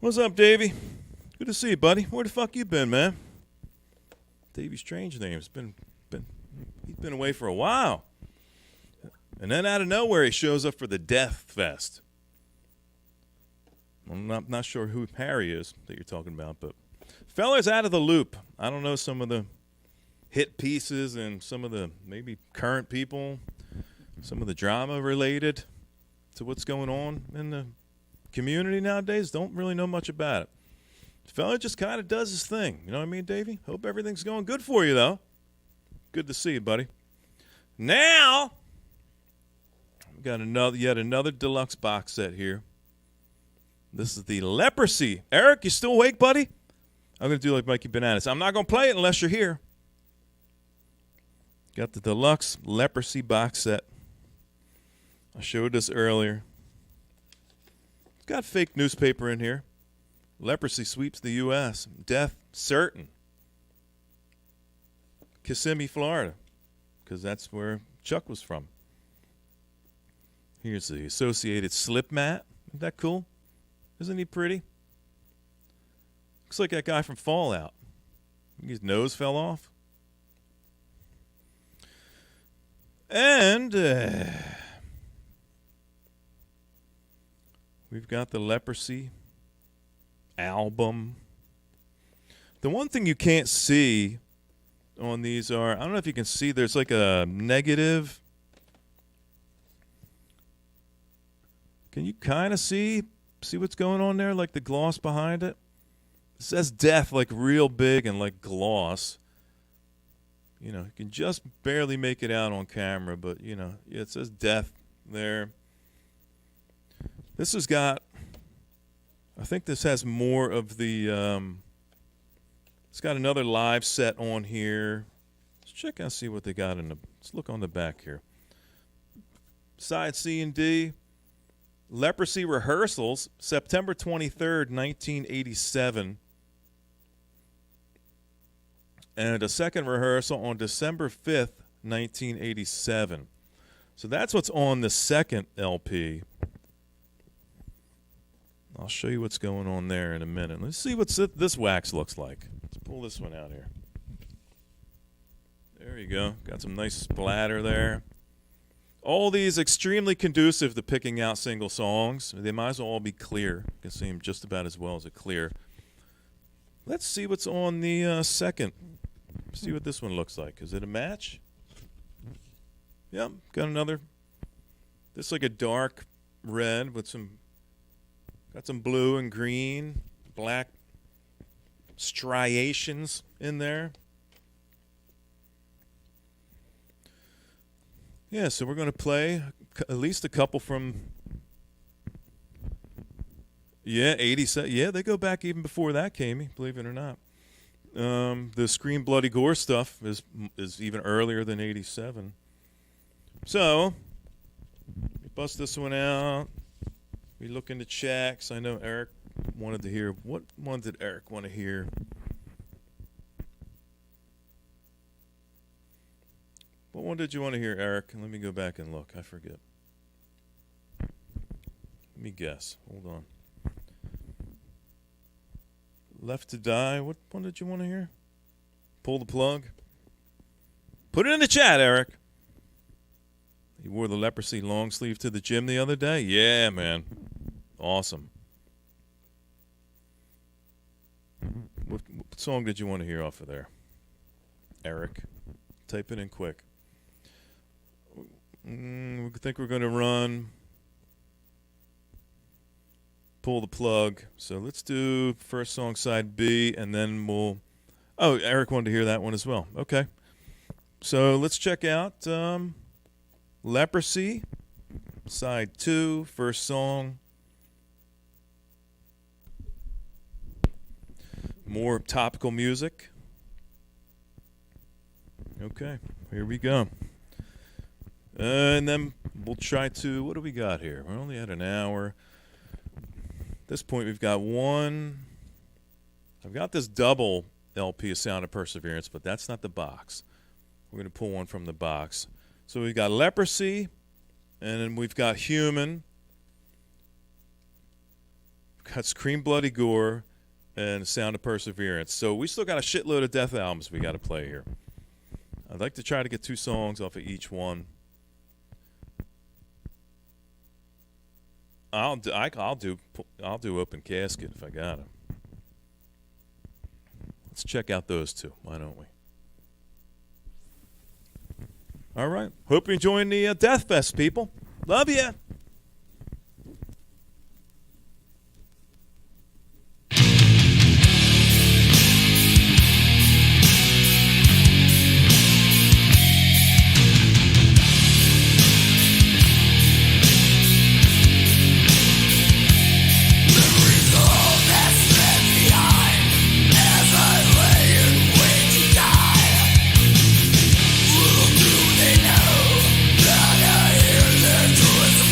What's up, Davey? Good to see you, buddy. Where the fuck you been, man? Davey Strange name. He's been away for a while. And then out of nowhere, he shows up for the Death Fest. I'm not sure who Harry is that you're talking about, but fella's out of the loop. I don't know some of the hit pieces and some of the maybe current people, some of the drama related to what's going on in the community nowadays. Don't really know much about it. Fella just kind of does his thing. You know what I mean, Davey? Hope everything's going good for you, though. Good to see you, buddy. Now, we got yet another deluxe box set here. This is the Leprosy. Eric, you still awake, buddy? I'm going to do like Mikey Bananas. I'm not going to play it unless you're here. Got the deluxe Leprosy box set. I showed this earlier. It's got fake newspaper in here. Leprosy sweeps the U.S. Death certain. Kissimmee, Florida, because that's where Chuck was from. Here's the associated slip mat. Isn't that cool? Isn't he pretty? Looks like that guy from Fallout. His nose fell off. And we've got the Leprosy album. The one thing you can't see on these are, I don't know if you can see, there's like a negative. Can you kind of see what's going on there, like the gloss behind it? It says Death like real big and like gloss. You know, you can just barely make it out on camera, but you know, yeah, it says Death there. This has got, I think this has more of the, it's got another live set on here. Let's check out, see what they got in the, let's look on the back here. Side C and D, Leprosy rehearsals, September 23rd, 1987. And a second rehearsal on December 5th, 1987. So that's what's on the second LP. I'll show you what's going on there in a minute. Let's see what this wax looks like. Let's pull this one out here. There you go. Got some nice splatter there. All these extremely conducive to picking out single songs. They might as well all be clear. You can see them just about as well as a clear. Let's see what's on the second. See what this one looks like. Is it a match? Yep, got another. This is like a dark red with some, got some blue and green, black striations in there. Yeah, so we're going to play at least a couple from, 87. Yeah, they go back even before that, Kamey, believe it or not. The Scream Bloody Gore stuff is even earlier than 87. So, we bust this one out. We look into checks. I know Eric wanted to hear. What one did Eric want to hear? What one did you want to hear, Eric? Let me go back and look. I forget. Let me guess. Hold on. Left to Die. What one did you want to hear? Pull the Plug. Put it in the chat, Eric. You wore the Leprosy long sleeve to the gym the other day? Yeah, man. Awesome. What song did you want to hear off of there, Eric? Type it in quick. We think we're going to run Pull the Plug. So let's do first song side B, and then we'll... Oh, Eric wanted to hear that one as well. Okay. So let's check out Leprosy, side 2, first song. More topical music. Okay, here we go. And then we'll try to... What do we got here? We're only at an hour. At this point, we've got one... I've got this double LP of Sound of Perseverance, but that's not the box. We're going to pull one from the box. So we've got Leprosy, and then we've got Human. got Scream Bloody Gore, and Sound of Perseverance. So we still got a shitload of Death albums we got to play here. I'd like to try to get 2 songs off of each one. I'll do Open Casket if I got them. Let's check out those 2. Why don't we? All right. Hope you're enjoying the Death Fest, people. Love ya. Little do they know that I hear their choice of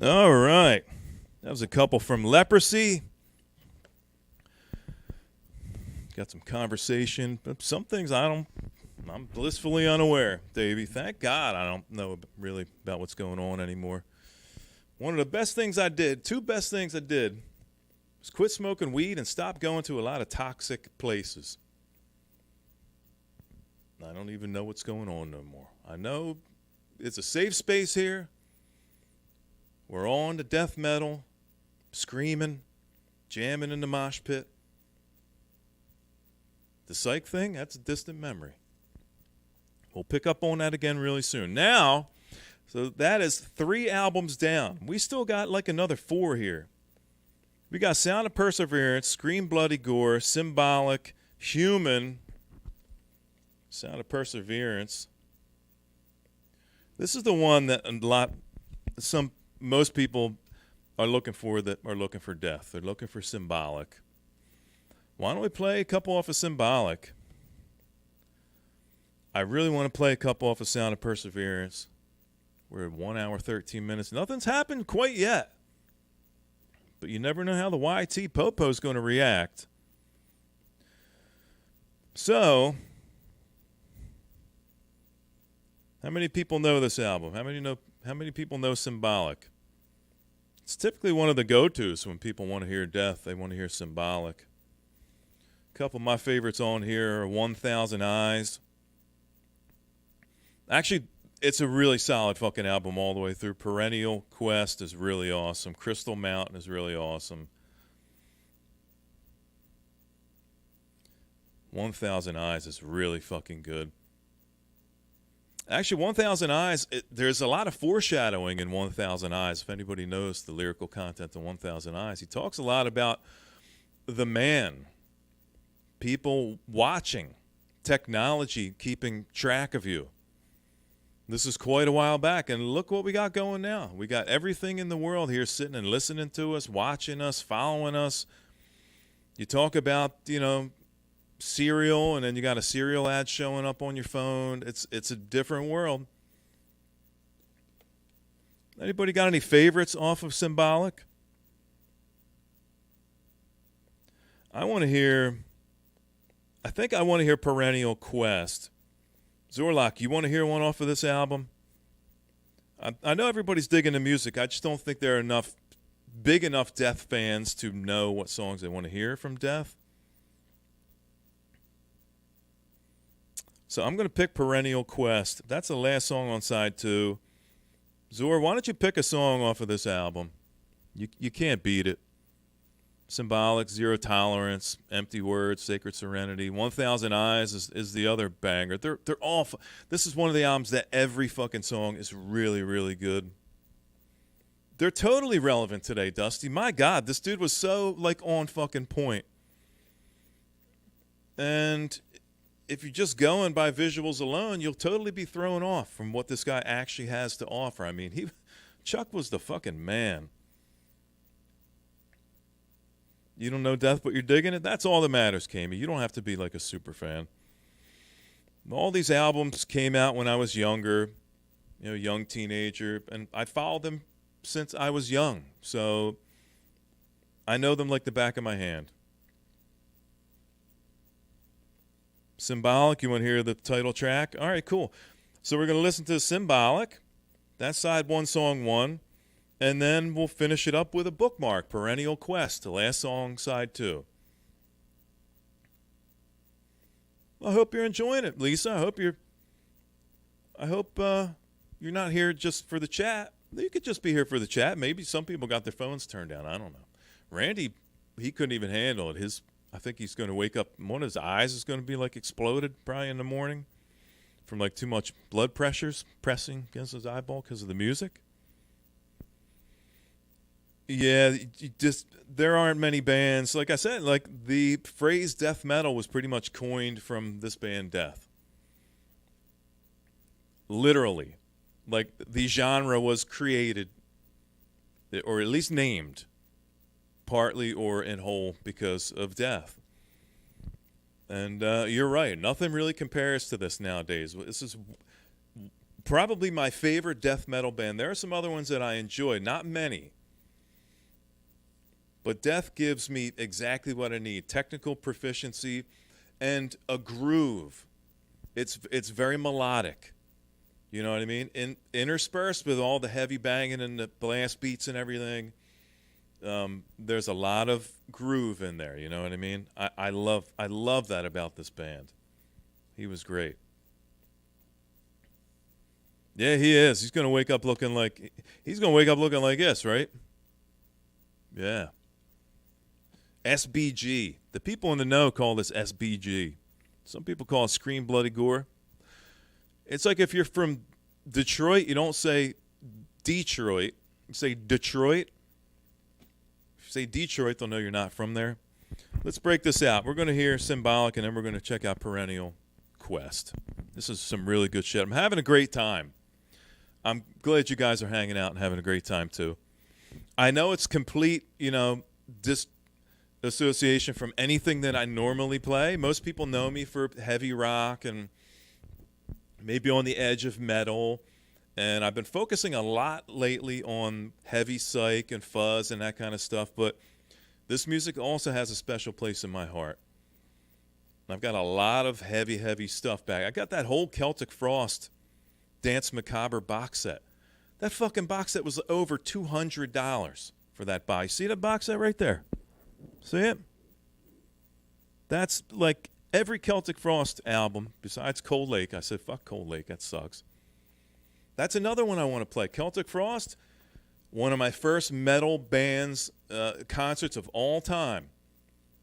All right. That was a couple from Leprosy. Got some conversation. But some things I'm blissfully unaware, Davey. Thank God I don't know really about what's going on anymore. One of the best things I did, two best things I did, was quit smoking weed and stop going to a lot of toxic places. I don't even know what's going on no more. I know it's a safe space here. We're all into death metal, screaming, jamming in the mosh pit. The psych thing, that's a distant memory. We'll pick up on that again really soon. Now, so that is 3 albums down. We still got like another 4 here. We got Sound of Perseverance, Scream Bloody Gore, Symbolic, Human, Sound of Perseverance. This is the one that most people are looking for that are looking for death. They're looking for Symbolic. Why don't we play a couple off of Symbolic? I really want to play a couple off of Sound of Perseverance. We're at 1 hour, 13 minutes. Nothing's happened quite yet. But you never know how the YT Popo's going to react. So, how many people know this album? How many people know Symbolic? It's typically one of the go-tos when people want to hear death. They want to hear Symbolic. A couple of my favorites on here are 1,000 Eyes. Actually, it's a really solid fucking album all the way through. Perennial Quest is really awesome. Crystal Mountain is really awesome. 1,000 Eyes is really fucking good. Actually, 1,000 Eyes, there's a lot of foreshadowing in 1,000 Eyes. If anybody knows the lyrical content of 1,000 Eyes, he talks a lot about the man, people watching, technology keeping track of you. This is quite a while back, and look what we got going now. We got everything in the world here sitting and listening to us, watching us, following us. You talk about, cereal, and then you got a cereal ad showing up on your phone. It's a different world. Anybody got any favorites off of Symbolic? I want to hear Perennial Quest. Zorlak, you want to hear one off of this album? I know everybody's digging the music. I just don't think there are big enough Death fans to know what songs they want to hear from Death. So I'm going to pick Perennial Quest. That's the last song on side 2. Zor, why don't you pick a song off of this album? You can't beat it. Symbolic, Zero Tolerance, Empty Words, Sacred Serenity. 1,000 Eyes is the other banger. They're all. This is one of the albums that every fucking song is really, really good. They're totally relevant today, Dusty. My God, this dude was so on fucking point. And if you're just going by visuals alone, you'll totally be thrown off from what this guy actually has to offer. I mean, Chuck was the fucking man. You don't know Death, but you're digging it? That's all that matters, Kamey. You don't have to be like a super fan. All these albums came out when I was younger, young teenager, and I followed them since I was young. So I know them like the back of my hand. Symbolic, you want to hear the title track? All right, cool. So we're going to listen to Symbolic. That's side 1, song 1. And then we'll finish it up with a bookmark, Perennial Quest, the last song, side 2. I hope you're enjoying it, Lisa. I hope you're not here just for the chat. You could just be here for the chat. Maybe some people got their phones turned down. I don't know. Randy, he couldn't even handle it. I think he's going to wake up. One of his eyes is going to be exploded probably in the morning from too much blood pressures pressing against his eyeball because of the music. Yeah, there aren't many bands. Like I said, the phrase death metal was pretty much coined from this band Death. Literally. The genre was created, or at least named, partly or in whole because of Death. And you're right. Nothing really compares to this nowadays. This is probably my favorite death metal band. There are some other ones that I enjoy, not many. But Death gives me exactly what I need: technical proficiency and a groove. It's very melodic. You know what I mean? Interspersed with all the heavy banging and the blast beats and everything, there's a lot of groove in there. You know what I mean? I love that about this band. He was great. Yeah, he is. He's gonna wake up looking like this, right? Yeah. SBG. The people in the know call this SBG. Some people call it Scream Bloody Gore. It's like if you're from Detroit, you don't say Detroit. You say Detroit. If you say Detroit, they'll know you're not from there. Let's break this out. We're going to hear Symbolic, and then we're going to check out Perennial Quest. This is some really good shit. I'm having a great time. I'm glad you guys are hanging out and having a great time, too. I know it's complete, disassociation from anything that I normally play. Most people know me for heavy rock and maybe on the edge of metal, and I've been focusing a lot lately on heavy psych and fuzz and that kind of stuff, but this music also has a special place in my heart. I've got a lot of heavy stuff back. I got that whole Celtic Frost Dance Macabre box set. That fucking box set was over $200 for that box. See that box set right there? See it? That's like every Celtic Frost album besides Cold Lake. I said, fuck Cold Lake. That sucks. That's another one I want to play. Celtic Frost, one of my first metal bands concerts of all time.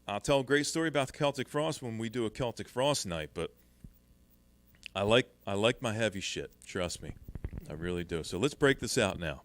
I'll tell a great story about the Celtic Frost when we do a Celtic Frost night, but I like my heavy shit. Trust me. I really do. So let's break this out now.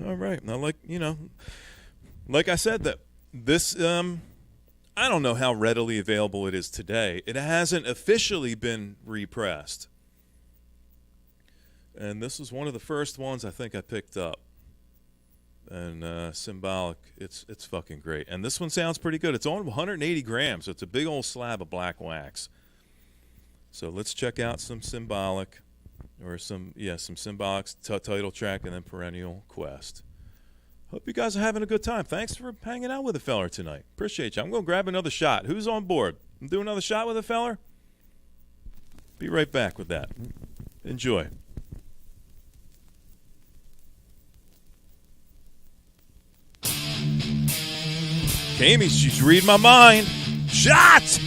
All right. Now, like I said, that this, I don't know how readily available it is today. It hasn't officially been repressed. And this was one of the first ones I think I picked up. And Symbolic, it's fucking great. And this one sounds pretty good. It's on 180 grams, so it's a big old slab of black wax. So let's check out some Symbolic. Or some Symbolic title track, and then Perennial Quest. Hope you guys are having a good time. Thanks for hanging out with a feller tonight. Appreciate you. I'm going to grab another shot. Who's on board? I'm doing another shot with a feller? Be right back with that. Enjoy. Kami, she's reading my mind. Shot!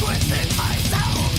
Within myself,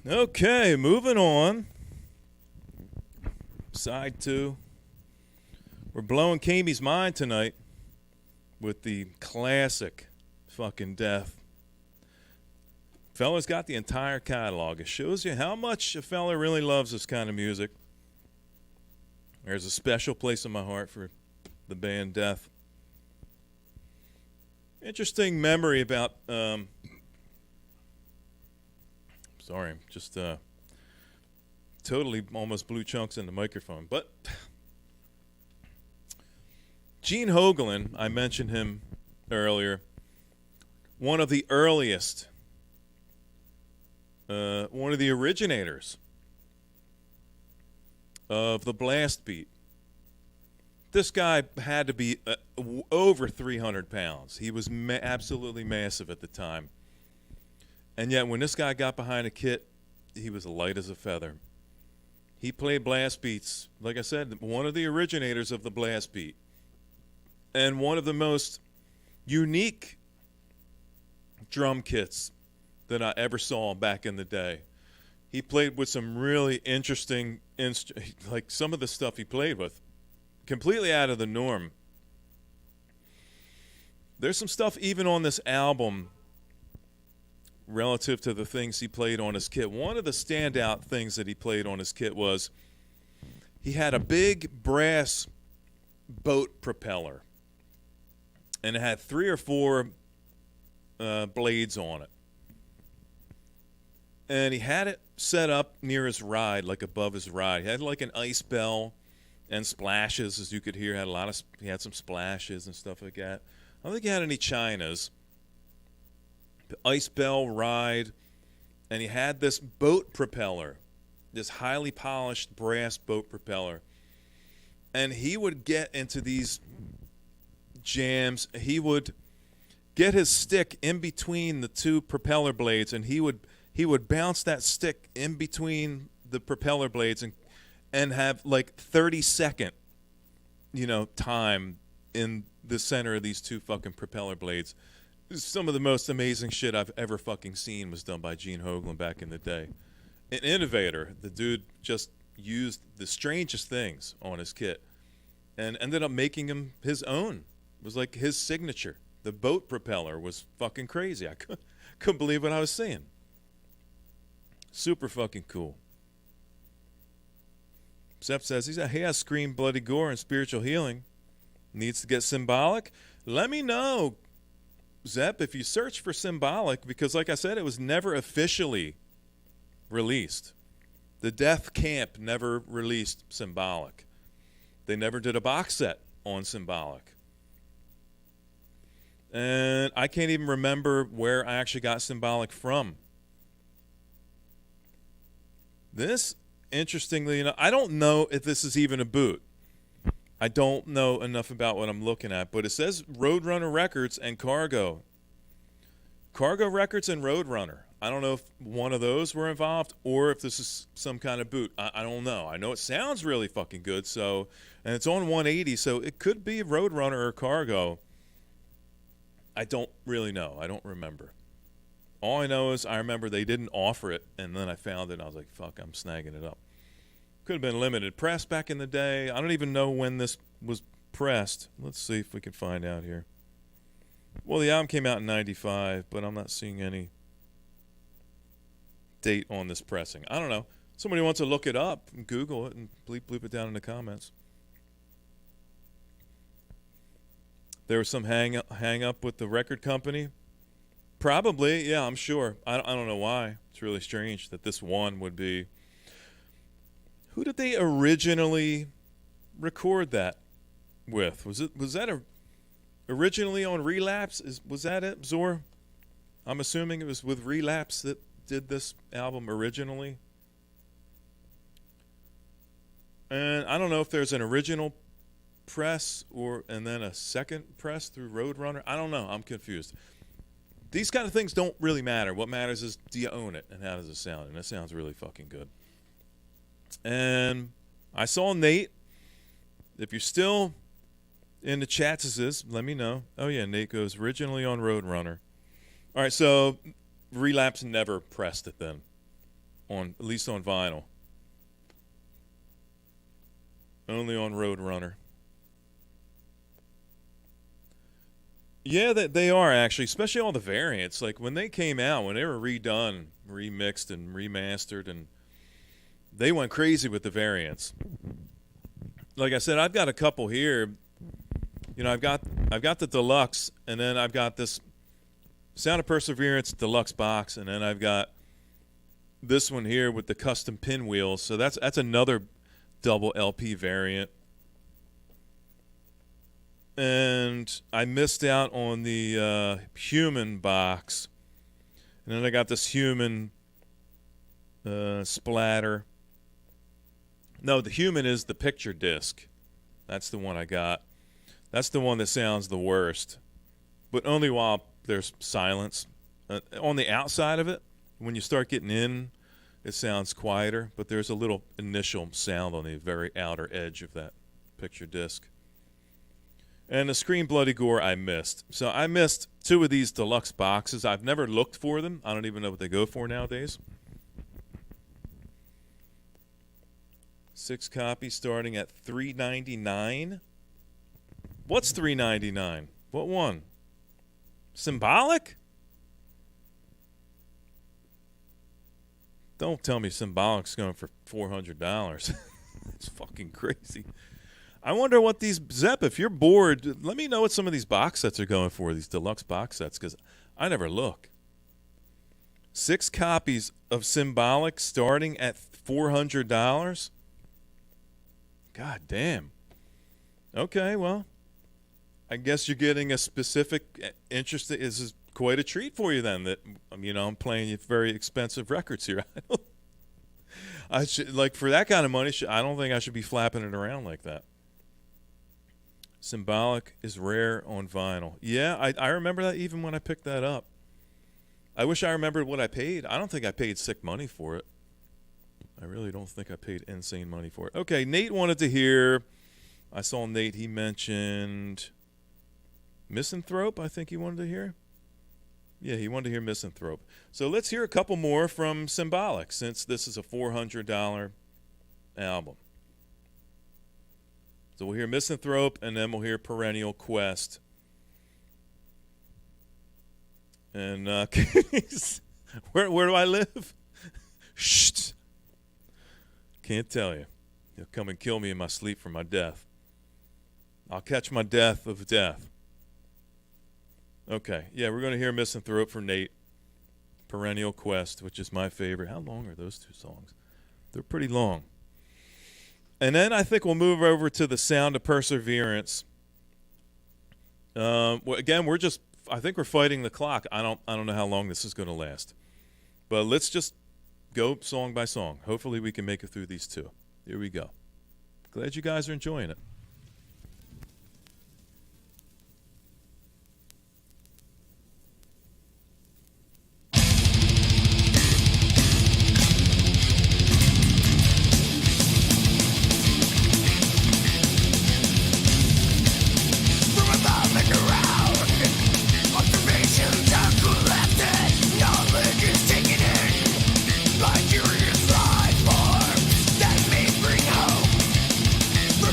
Okay, moving on. Side 2. We're blowing Kamey's mind tonight with the classic fucking Death. Fella's got the entire catalog. It shows you how much a fella really loves this kind of music. There's a special place in my heart for the band Death. Interesting memory about sorry, just totally almost blew chunks in the microphone. But Gene Hoglan, I mentioned him earlier, one of the earliest, one of the originators of the blast beat. This guy had to be over 300 pounds. He was absolutely massive at the time. And yet when this guy got behind a kit, he was light as a feather. He played blast beats. Like I said, one of the originators of the blast beat. And one of the most unique drum kits that I ever saw back in the day. He played with some really interesting, like some of the stuff he played with, completely out of the norm. There's some stuff even on this album relative to the things he played on his kit. One of the standout things that he played on his kit was he had a big brass boat propeller, and it had 3 or 4 blades on it. And he had it set up near his ride, like above his ride. He had like an ice bell and splashes, as you could hear. He had some splashes and stuff like that. I don't think he had any chinas. The ice bell ride, and he had this boat propeller, this highly polished brass boat propeller. And he would get into these jams. He would get his stick in between the 2 propeller blades, and he would bounce that stick in between the propeller blades and have like 30-second, time in the center of these 2 fucking propeller blades. Some of the most amazing shit I've ever fucking seen was done by Gene Hoglan back in the day. An innovator. The dude just used the strangest things on his kit and ended up making him his own. It was like his signature. The boat propeller was fucking crazy. I couldn't believe what I was seeing. Super fucking cool. Sepp says he has Scream, Bloody Gore, and Spiritual Healing. Needs to get Symbolic? Let me know, Zepp, if you search for Symbolic, because like I said, it was never officially released. The Death Camp never released Symbolic. They never did a box set on Symbolic. And I can't even remember where I actually got Symbolic from. This, interestingly, I don't know if this is even a boot. I don't know enough about what I'm looking at, but it says Roadrunner Records and Cargo. Cargo Records and Roadrunner. I don't know if one of those were involved or if this is some kind of boot. I don't know. I know it sounds really fucking good, and it's on 180, so it could be Roadrunner or Cargo. I don't really know. I don't remember. All I know is I remember they didn't offer it, and then I found it, and I was like, fuck, I'm snagging it up. Could have been limited press back in the day. I don't even know when this was pressed. Let's see if we can find out here. Well, the album came out in 95, but I'm not seeing any date on this pressing. I don't know. Somebody wants to look it up and Google it and bleep it down in the comments. There was some hang up with the record company. Probably, yeah, I'm sure. I don't know why. It's really strange that this one would be. Who did they originally record that with? Was that originally on Relapse? Was that it, Zor? I'm assuming it was with Relapse that did this album originally. And I don't know if there's an original press and then a second press through Roadrunner. I don't know. I'm confused. These kind of things don't really matter. What matters is, do you own it and how does it sound? And it sounds really fucking good. And I saw Nate. If you're still in the chats, let me know. Oh yeah, Nate goes originally on Roadrunner. All right, so Relapse never pressed it then. at least on vinyl. Only on Roadrunner. Yeah, they are actually, especially all the variants. Like when they came out, when they were redone, remixed, and remastered, and they went crazy with the variants. Like I said, I've got a couple here. You know, I've got the deluxe, and then I've got this Sound of Perseverance deluxe box, and then I've got this one here with the custom pinwheels. So that's another double LP variant. And I missed out on the Human box. And then I got this Human splatter. No, the Human is the picture disc. That's the one I got. That's the one that sounds the worst. But only while there's silence. On the outside of it, when you start getting in, it sounds quieter. But there's a little initial sound on the very outer edge of that picture disc. And the Scream Bloody Gore I missed. So I missed 2 of these deluxe boxes. I've never looked for them. I don't even know what they go for nowadays. 6 copies starting at $3.99. What's $3.99? What one? Symbolic? Don't tell me Symbolic's going for $400. It's fucking crazy. I wonder what these, Zep, if you're bored, let me know what some of these box sets are going for, these deluxe box sets, because I never look. 6 copies of Symbolic starting at $400? God damn. Okay, well, I guess you're getting a specific interest. This is quite a treat for you then, that, you know, I'm playing very expensive records here. I should, like, for that kind of money, I don't think I should be flapping it around like that. Symbolic is rare on vinyl. Yeah, I remember that even when I picked that up. I wish I remembered what I paid. I don't think I paid sick money for it. I really don't think I paid insane money for it. Okay, Nate wanted to hear. I saw Nate, he mentioned Misanthrope, I think he wanted to hear. Yeah, he wanted to hear Misanthrope. So let's hear a couple more from Symbolic, since this is a $400 album. So we'll hear Misanthrope, and then we'll hear Perennial Quest. And where do I live? Shh. Can't tell you. He'll come and kill me in my sleep for my death. I'll catch my death of death. Okay, yeah, we're going to hear Misanthrope from Nate. Perennial Quest, which is my favorite. How long are those 2 songs? They're pretty long. And then I think we'll move over to the Sound of Perseverance. Again, I think we're fighting the clock. I don't know how long this is going to last. But let's just go song by song. Hopefully we can make it through these 2. Here we go. Glad you guys are enjoying it.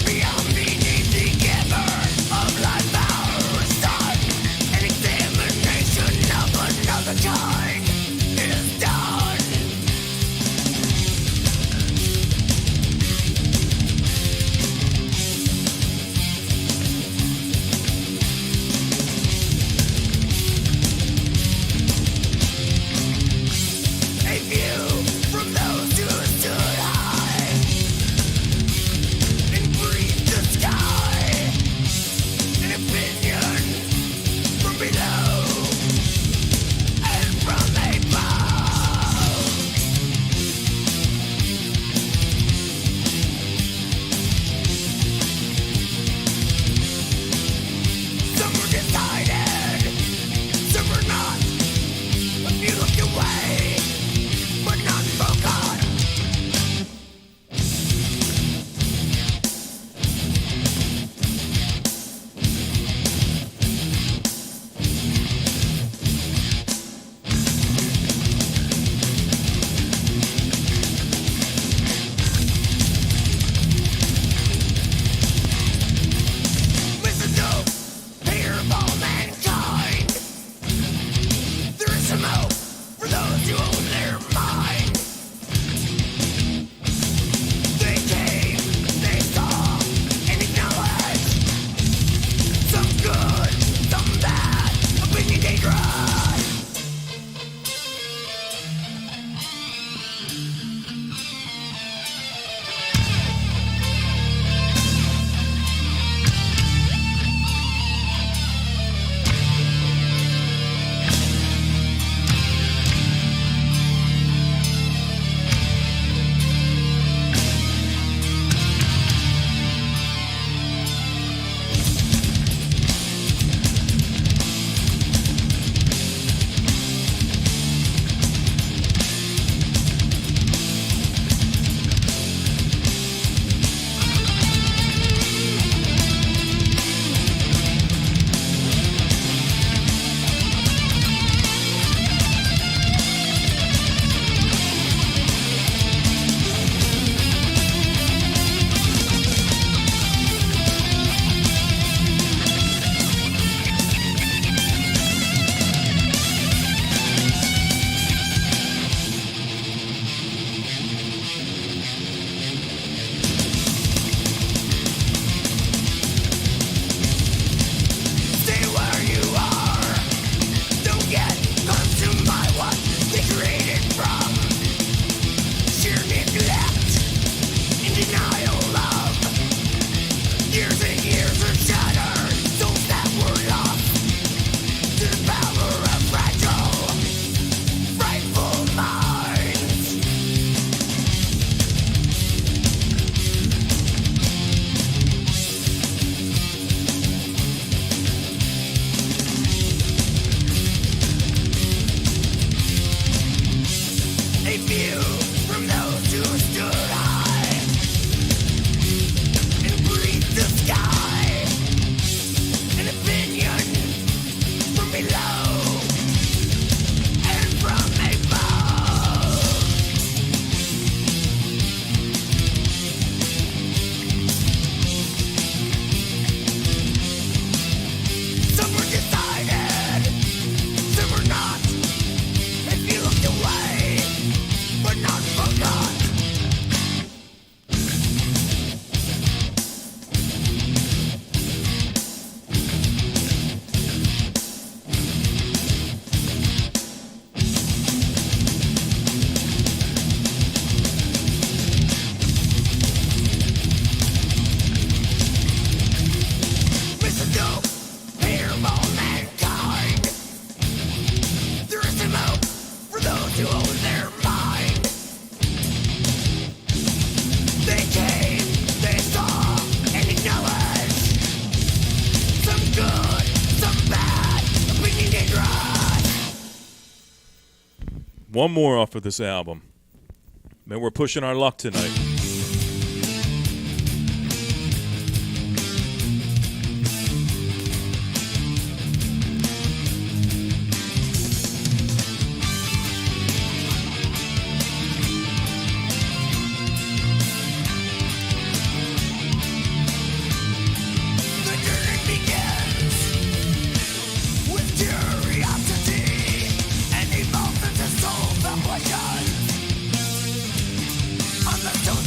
Beyond One more off of this album. Man, we're pushing our luck tonight. On the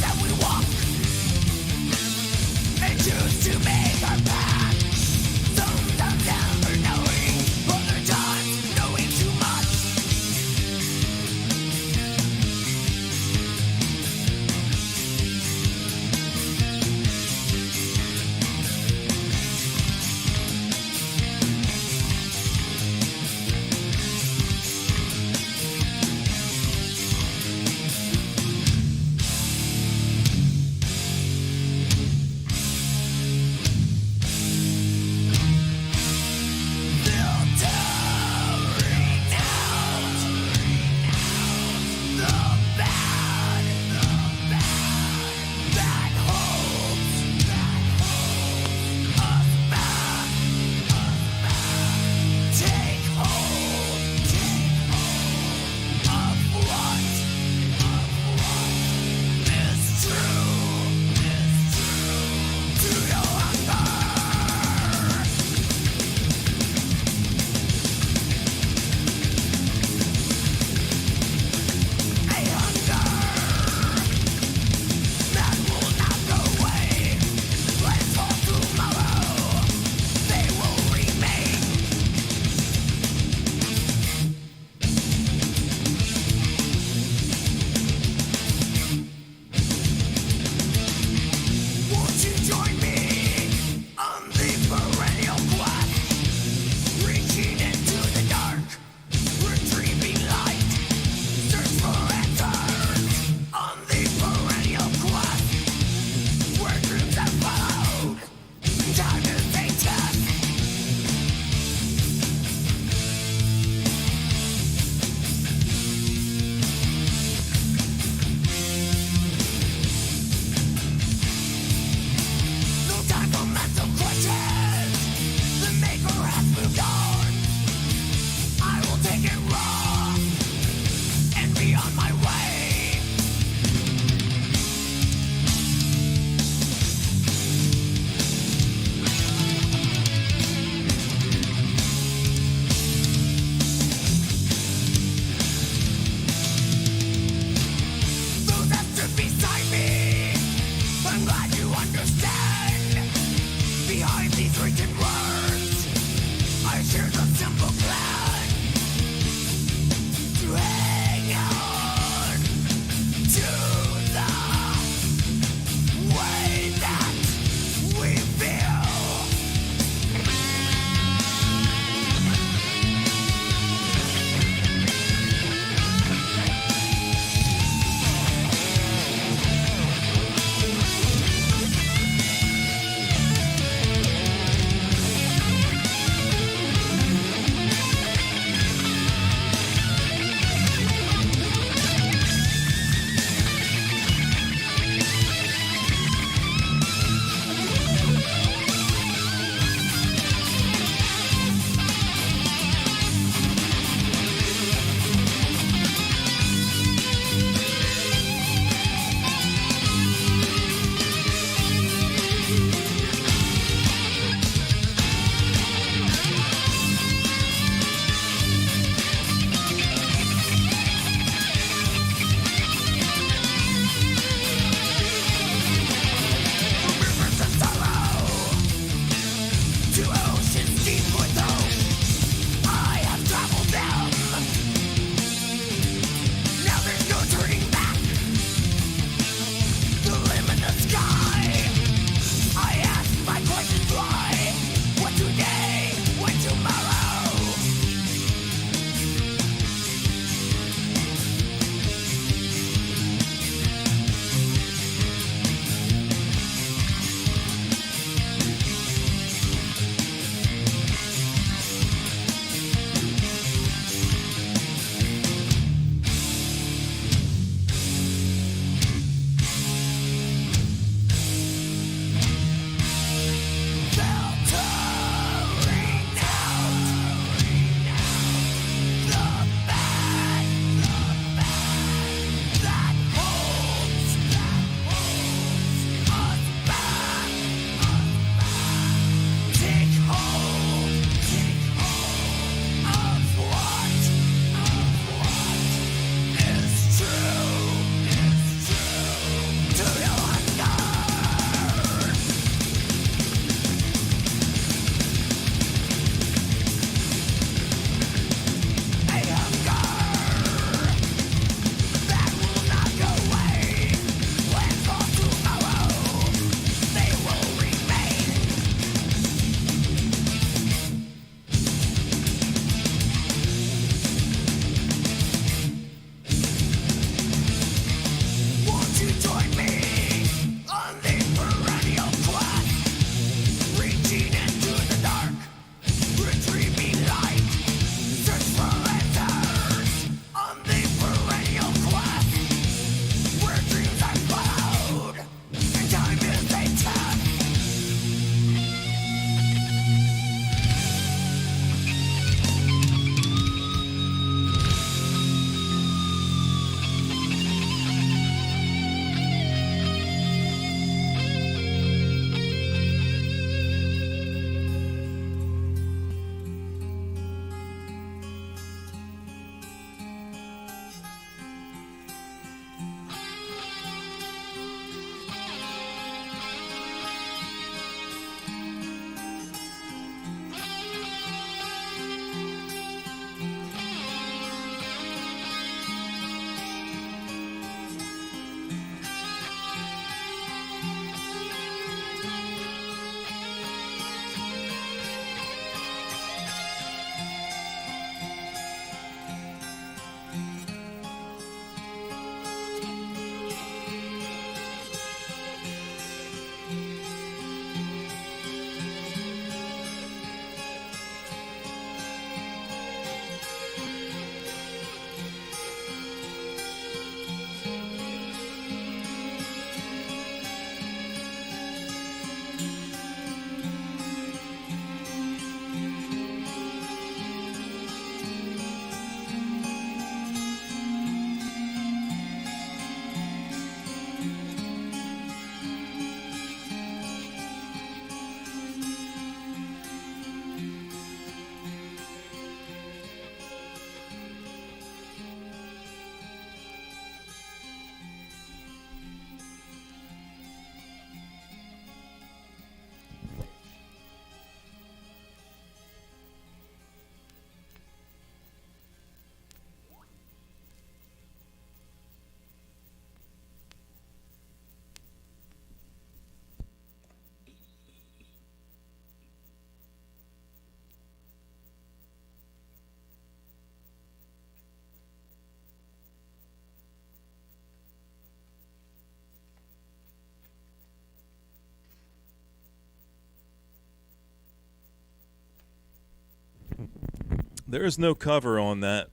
There is no cover on that.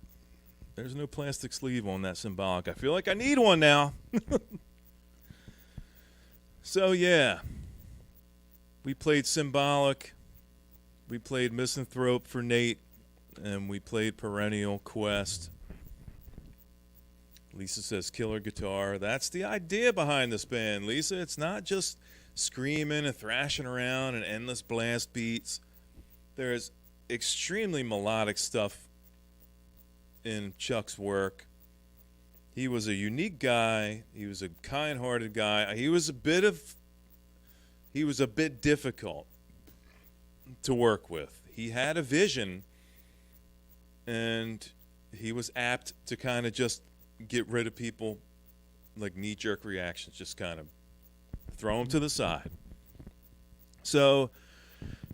There's no plastic sleeve on that Symbolic. I feel like I need one now. So, yeah. We played Symbolic. We played Misanthrope for Nate. And we played Perennial Quest. Lisa says killer guitar. That's the idea behind this band, Lisa. It's not just screaming and thrashing around and endless blast beats. There's extremely melodic stuff in Chuck's work. He was a unique guy. He was a kind-hearted guy. He was a bit difficult to work with. He had a vision, and he was apt to kind of just get rid of people like knee-jerk reactions, just kind of throw them to the side. So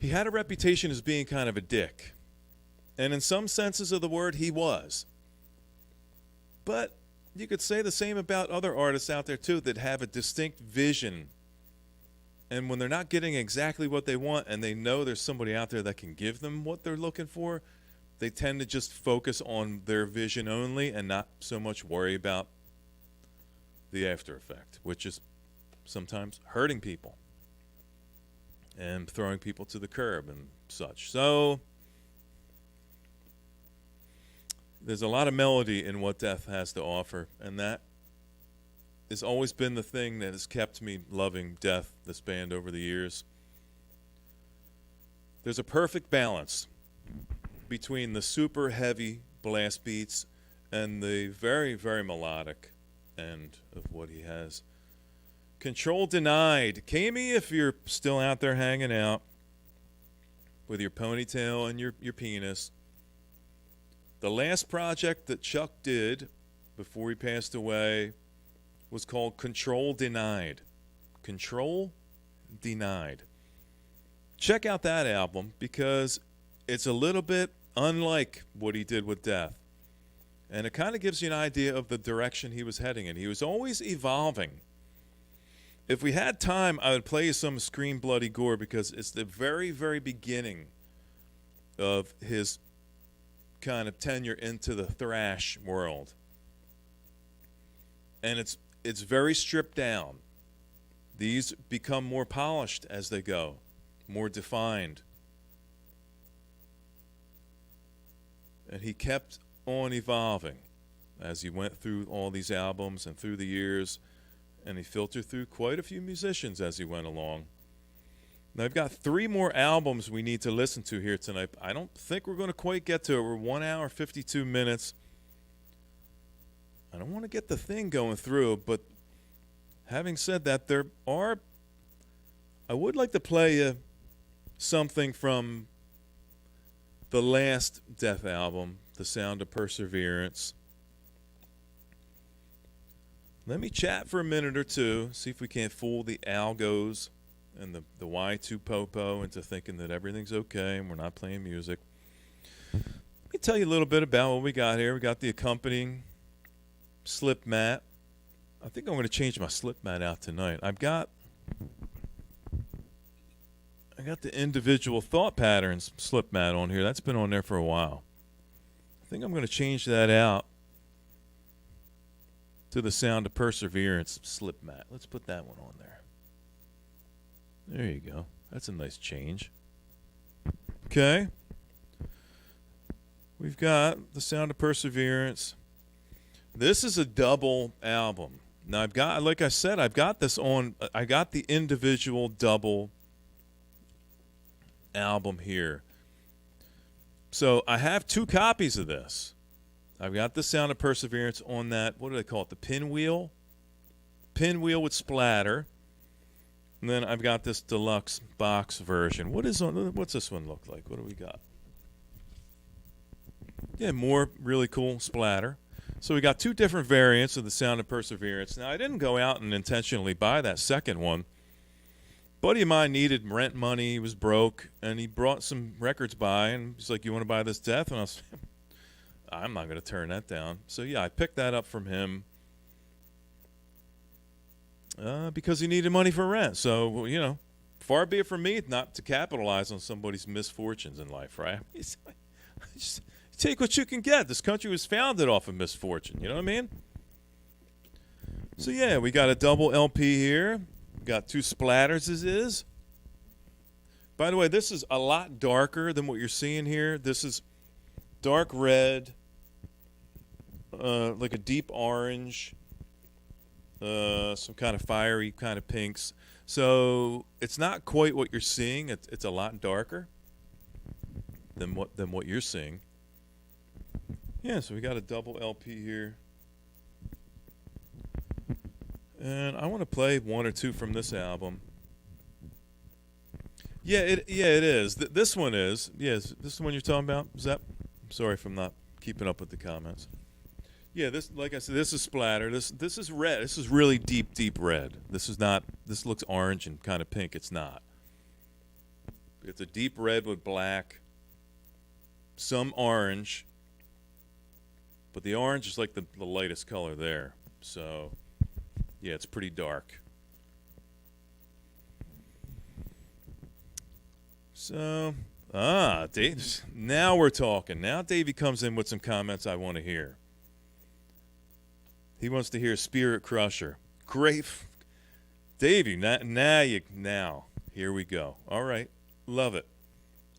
he had a reputation as being kind of a dick. And in some senses of the word, he was. But you could say the same about other artists out there, too, that have a distinct vision. And when they're not getting exactly what they want and they know there's somebody out there that can give them what they're looking for, they tend to just focus on their vision only and not so much worry about the after effect, which is sometimes hurting people and throwing people to the curb and such. So there's a lot of melody in what Death has to offer, and that has always been the thing that has kept me loving Death, this band, over the years. There's a perfect balance between the super heavy blast beats and the very, very melodic end of what he has. Control Denied. Kamey, if you're still out there hanging out with your ponytail and your penis, the last project that Chuck did before he passed away was called Control Denied. Control Denied. Check out that album because it's a little bit unlike what he did with Death. And it kind of gives you an idea of the direction he was heading in. He was always evolving. If we had time, I would play you some Scream Bloody Gore because it's the very, very beginning of his kind of tenure into the thrash world. And it's very stripped down. These become more polished as they go, more defined. And he kept on evolving as he went through all these albums and through the years, and he filtered through quite a few musicians as he went along. Now, I've got 3 more albums we need to listen to here tonight. I don't think we're going to quite get to it. We're 1 hour, 52 minutes. I don't want to get the thing going through, but having said that, I would like to play you something from the last Death album, The Sound of Perseverance. Let me chat for a minute or two, see if we can't fool the algos and the Y2 Popo into thinking that everything's okay and we're not playing music. Let me tell you a little bit about what we got here. We got the accompanying slip mat. I think I'm going to change my slip mat out tonight. I got the individual thought patterns slip mat on here. That's been on there for a while. I think I'm going to change that out to the Sound of Perseverance slip mat. Let's put that one on there. There you go. That's a nice change. Okay. We've got the Sound of Perseverance. This is a double album. Now I've got, like I said, I got the individual double album here. So I have 2 copies of this. I've got the Sound of Perseverance on that, what do they call it, the pinwheel? Pinwheel with splatter. And then I've got this deluxe box version. What's this one look like? What do we got? Yeah, more really cool splatter. So we got 2 different variants of the Sound of Perseverance. Now, I didn't go out and intentionally buy that second one. Buddy of mine needed rent money. He was broke, and he brought some records by, and he's like, you want to buy this Death? And I was I'm not going to turn that down. So, yeah, I picked that up from him because he needed money for rent. So, you know, far be it from me not to capitalize on somebody's misfortunes in life, right? Take what you can get. This country was founded off of misfortune. You know what I mean? So yeah, we got a double LP here. We got 2 splatters as is. By the way, this is a lot darker than what you're seeing here. This is dark red, like a deep orange, some kind of fiery kind of pinks. So it's not quite what you're seeing. It's a lot darker than what you're seeing. Yeah, so we got a double LP here. And I want to play 1 or 2 from this album. Yeah, it is. This one is. Yes, this is the one you're talking about, Zep? I'm sorry if I'm not keeping up with the comments. Yeah, this, like I said, this is splatter. This is red. This is really deep red. This is not. This looks orange and kind of pink. It's not. It's a deep red with black, some orange, but the orange is like the lightest color there. So, yeah, it's pretty dark. So, Dave, now we're talking. Now Davey comes in with some comments I want to hear. He wants to hear Spirit Crusher. Great. Davey, now, here we go. All right, love it.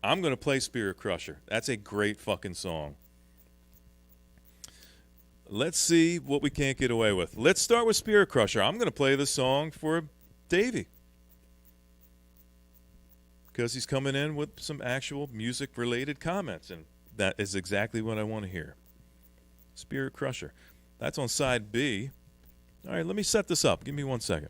I'm going to play Spirit Crusher. That's a great fucking song. Let's see what we can't get away with. Let's start with Spirit Crusher. I'm going to play the song for Davey, because he's coming in with some actual music-related comments, and that is exactly what I want to hear. Spirit Crusher. That's on side B. All right, let me set this up. Give me 1 second.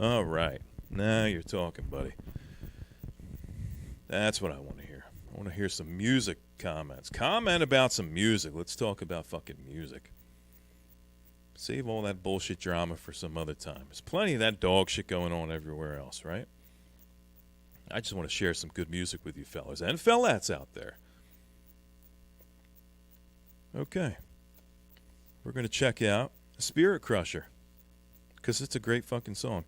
All right. Now you're talking, buddy. That's what I want to hear. I want to hear some music comments. Comment about some music. Let's talk about fucking music. Save all that bullshit drama for some other time. There's plenty of that dog shit going on everywhere else, right? I just want to share some good music with you fellas and fellettes out there. Okay. We're going to check out Spirit Crusher, because it's a great fucking song.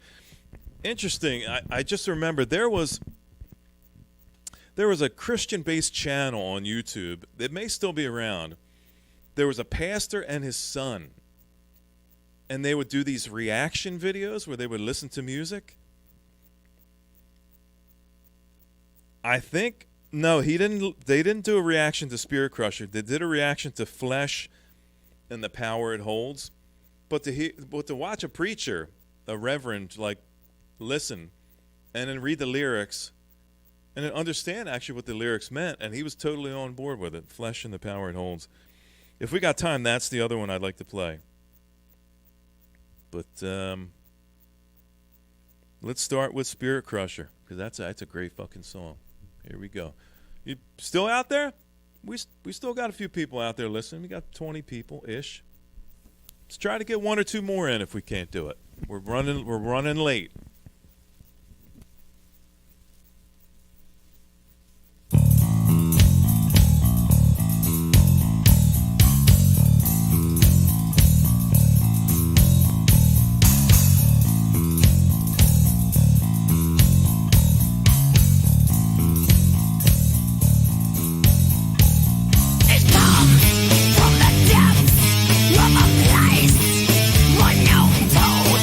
Interesting. I just remember there was a Christian-based channel on YouTube. It may still be around. There was a pastor and his son, and they would do these reaction videos where they would listen to music. I think no, they didn't do a reaction to Spirit Crusher. They did a reaction to Flesh and the Power It Holds. But to watch a preacher, a reverend, like listen and then read the lyrics and then understand actually what the lyrics meant, and he was totally on board with it. Flesh and the Power It Holds. If we got time, that's the other one I'd like to play. But let's start with Spirit Crusher, because that's a great fucking song. Here we go. You still out there? We still got a few people out there listening. We got 20 people-ish. Let's try to get 1 or 2 more in if we can't do it. We're running late. Place, unknown to the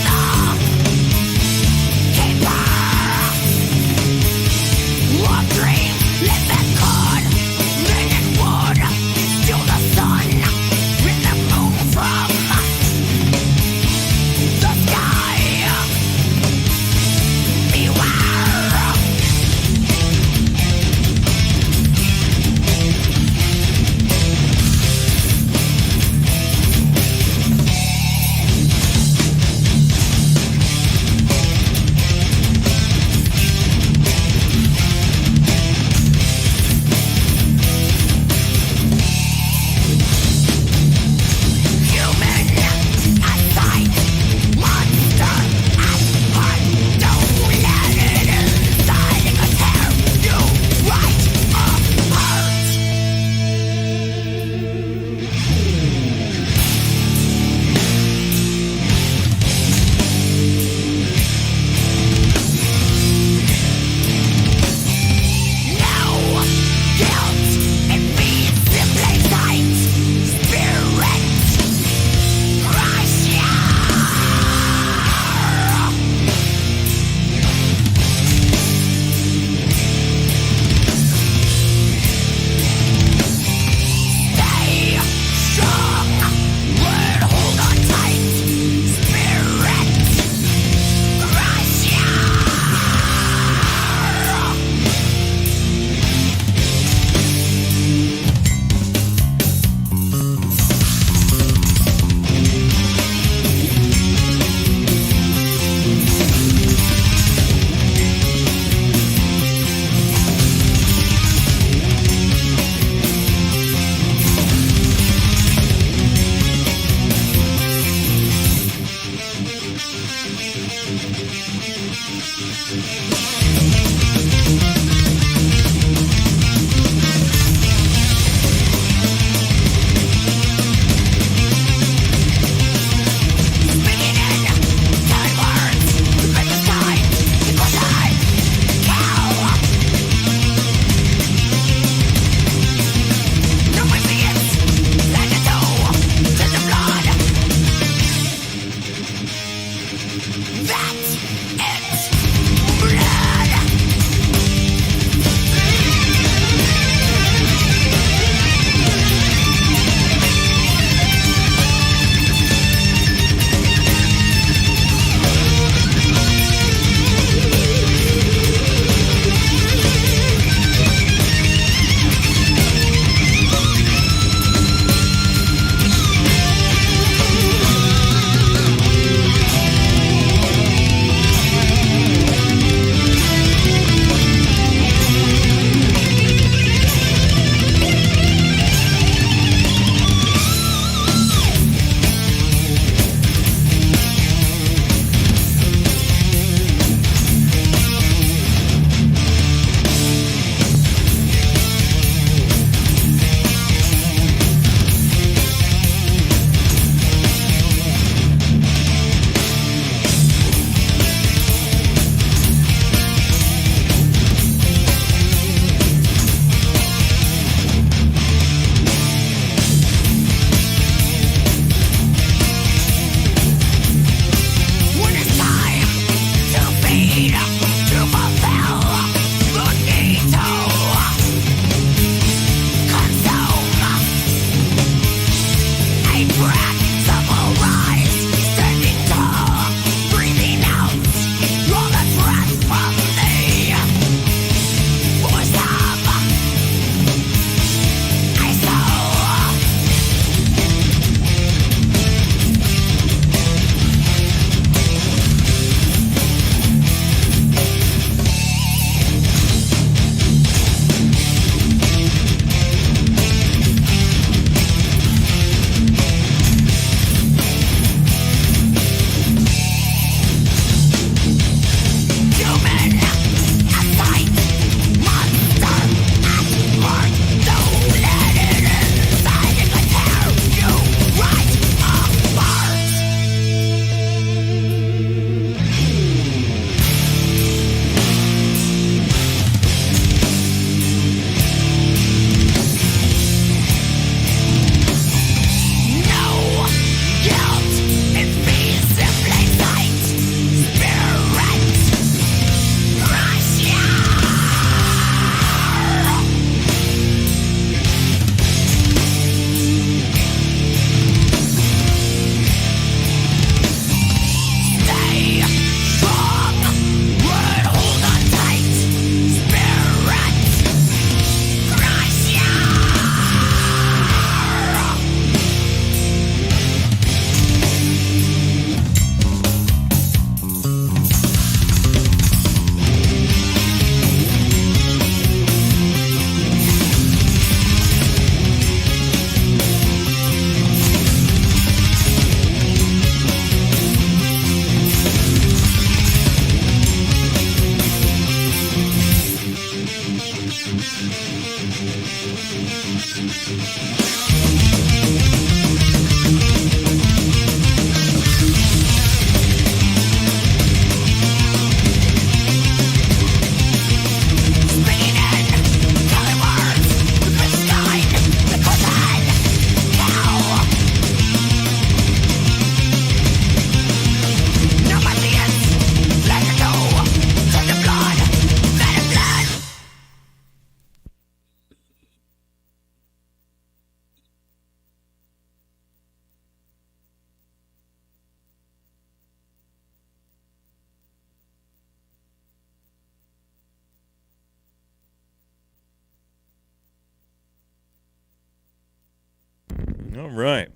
All right.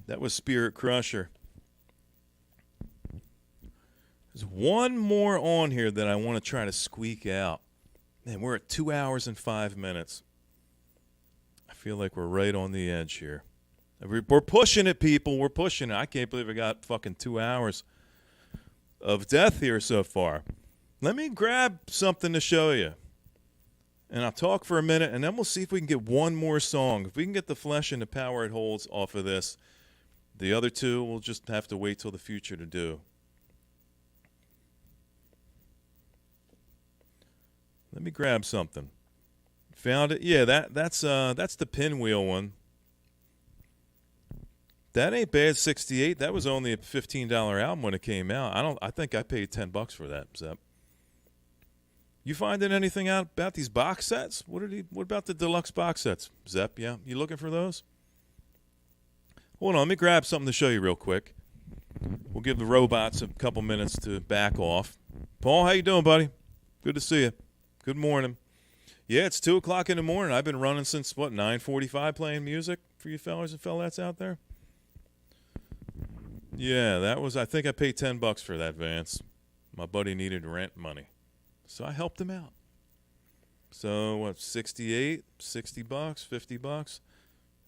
That was Spirit Crusher. There's one more on here that I want to try to squeak out. Man, we're at 2 hours and 5 minutes. I feel like we're right on the edge here. We're pushing it, people. We're pushing it. I can't believe I got fucking 2 hours of death here so far. Let me grab something to show you. And I'll talk for a minute, and then we'll see if we can get one more song. If we can get the Flesh and the Power It Holds off of this, the other two we'll just have to wait till the future to do. Let me grab something. Found it? Yeah, that's the Pinwheel one. That ain't bad. 68. That was only a $15 album when it came out. I think I paid $10 for that, Zep. You finding anything out about these box sets? What about the deluxe box sets, Zep? Yeah, you looking for those? Hold on, let me grab something to show you real quick. We'll give the robots a couple minutes to back off. Paul, how you doing, buddy? Good to see you. Good morning. Yeah, it's 2 o'clock in the morning. I've been running since, 9:45 playing music for you fellas and fellettes out there? Yeah, I think I paid $10 for that, Vance. My buddy needed rent money. So I helped him out. So, 68, $60, $50?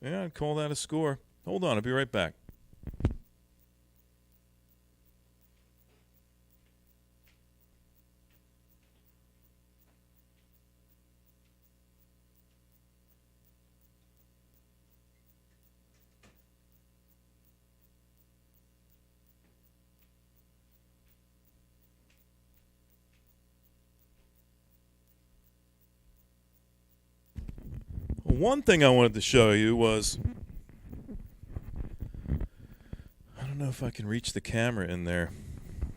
Yeah, I'd call that a score. Hold on, I'll be right back. One thing I wanted to show you was, I don't know if I can reach the camera in there.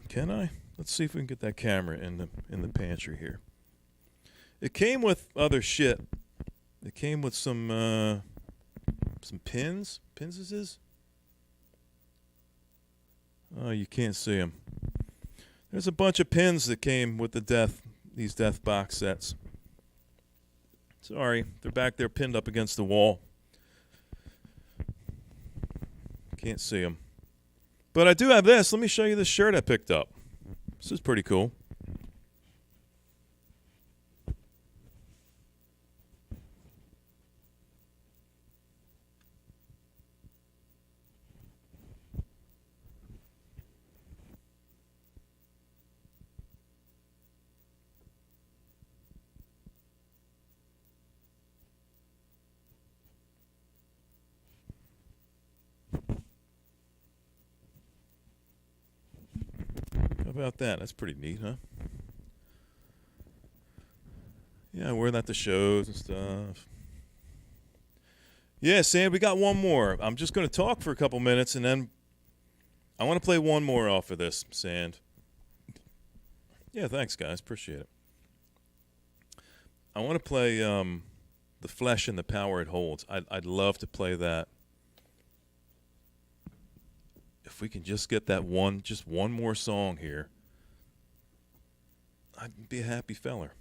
Can I? Let's see if we can get that camera in the pantry here. It came with other shit. It came with some pins. Pins is this? Oh, you can't see them. There's a bunch of pins that came with these Death box sets. Sorry, they're back there pinned up against the wall. Can't see them. But I do have this. Let me show you this shirt I picked up. This is pretty cool. How about that? That's pretty neat, huh? Yeah, I wear that to shows and stuff. Yeah, Sam, we got one more. I'm just going to talk for a couple minutes, and then I want to play one more off of this, Sand. Yeah, thanks, guys. Appreciate it. I want to play The Flesh and the Power It Holds. I'd love to play that. If we can just get that one more song here, I'd be a happy feller.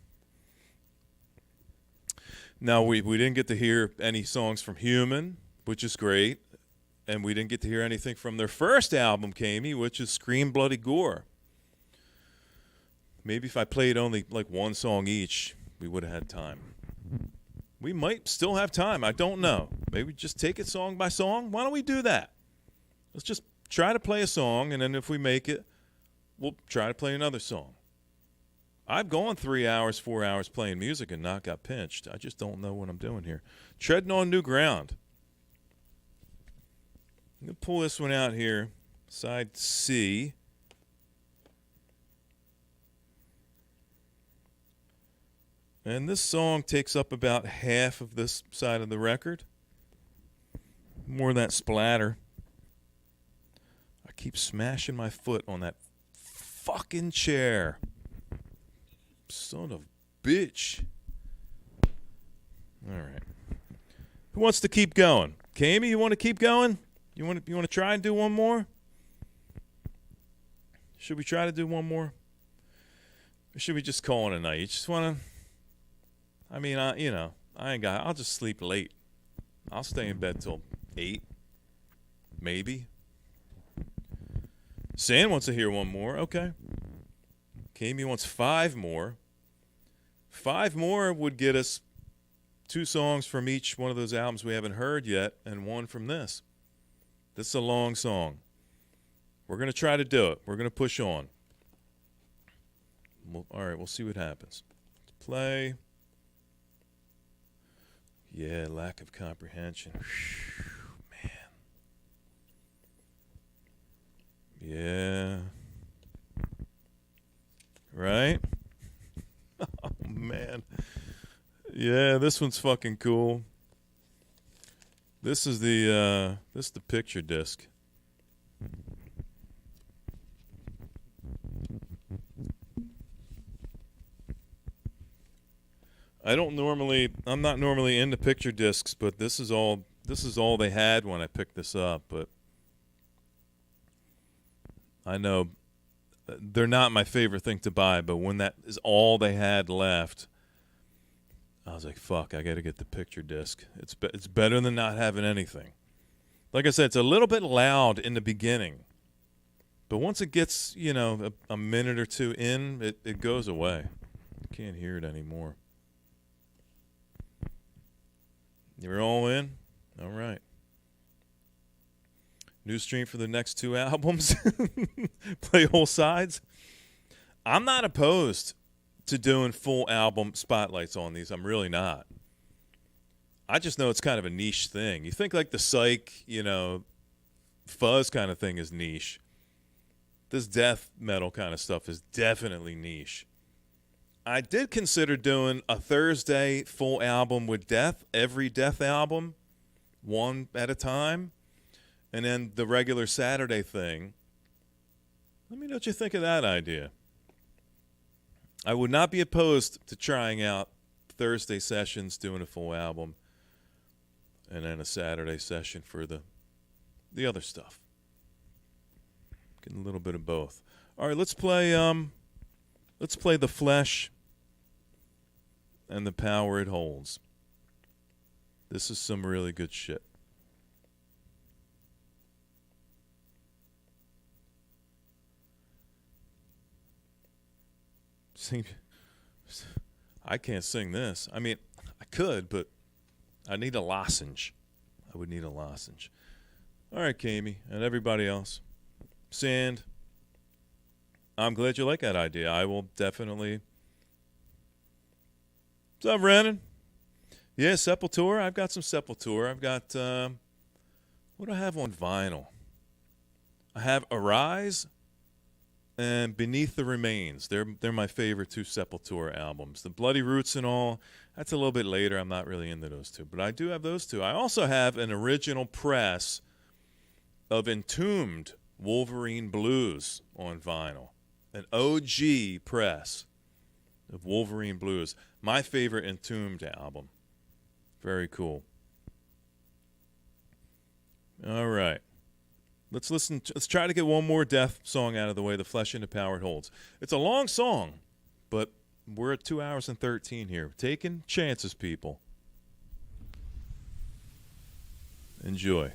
Now, we didn't get to hear any songs from Human, which is great, and we didn't get to hear anything from their first album, Kamey, which is Scream Bloody Gore. Maybe if I played only like one song each, we would have had time. We might still have time. I don't know. Maybe just take it song by song. Why don't we do that? Let's just try to play a song, and then if we make it, we'll try to play another song. I've gone 3 hours, 4 hours playing music and not got pinched. I just don't know what I'm doing here. Treading on new ground. I'm going to pull this one out here. Side C. And this song takes up about half of this side of the record. More of that splatter. I keep smashing my foot on that fucking chair. Son of a bitch. All right. Who wants to keep going? Kamey, you want to keep going? You want to try and do one more? Should we try to do one more? Or should we just call it a night? You just want to... I mean, I ain't got... I'll just sleep late. I'll stay in bed till 8. Maybe. Sand wants to hear one more. Okay. Kami wants 5 more. 5 more would get us 2 songs from each one of those albums we haven't heard yet, and 1 from this. This is a long song. We're going to try to do it. We're going to push on. All right, we'll see what happens. Let's play. Yeah, lack of comprehension. Man. Yeah. Right? Oh, man. Yeah, this one's fucking cool. This is the picture disc. I'm not normally into picture discs, but this is all they had when I picked this up, but I know they're not my favorite thing to buy, but when that is all they had left, I was like, fuck, I got to get the picture disc. It's better than not having anything. Like I said, it's a little bit loud in the beginning, but once it gets, a minute or 2 in, it goes away. You can't hear it anymore. You're all in? All right. New stream for the next 2 albums? Play whole sides? I'm not opposed to doing full album spotlights on these. I'm really not. I just know it's kind of a niche thing. You think like the psych, fuzz kind of thing is niche. This death metal kind of stuff is definitely niche. I did consider doing a Thursday full album with Death, every Death album, one at a time, and then the regular Saturday thing. Let me know what you think of that idea. I would not be opposed to trying out Thursday sessions, doing a full album, and then a Saturday session for the other stuff. Getting a little bit of both. All right, let's play The Flesh and the Power It Holds. This is some really good shit. I can't sing this. I mean, I could, but I need a lozenge. I would need a lozenge. All right, Kami, and everybody else. Sand. I'm glad you like that idea. I will definitely. What's up, Brennan? Yeah, Sepultura. I've got some Sepultura. I've got, what do I have on vinyl? I have Arise and Beneath the Remains. They're my favorite 2 Sepultura albums. The Bloody Roots and all, that's a little bit later. I'm not really into those 2, but I do have those 2. I also have an original press of Entombed Wolverine Blues on vinyl. An OG press of Wolverine Blues. My favorite Entombed album. Very cool. All right. Let's try to get one more Death song out of the way, The Flesh and the Power It Holds. It's a long song, but we're at 2 hours and 13 here. Taking chances, people. Enjoy.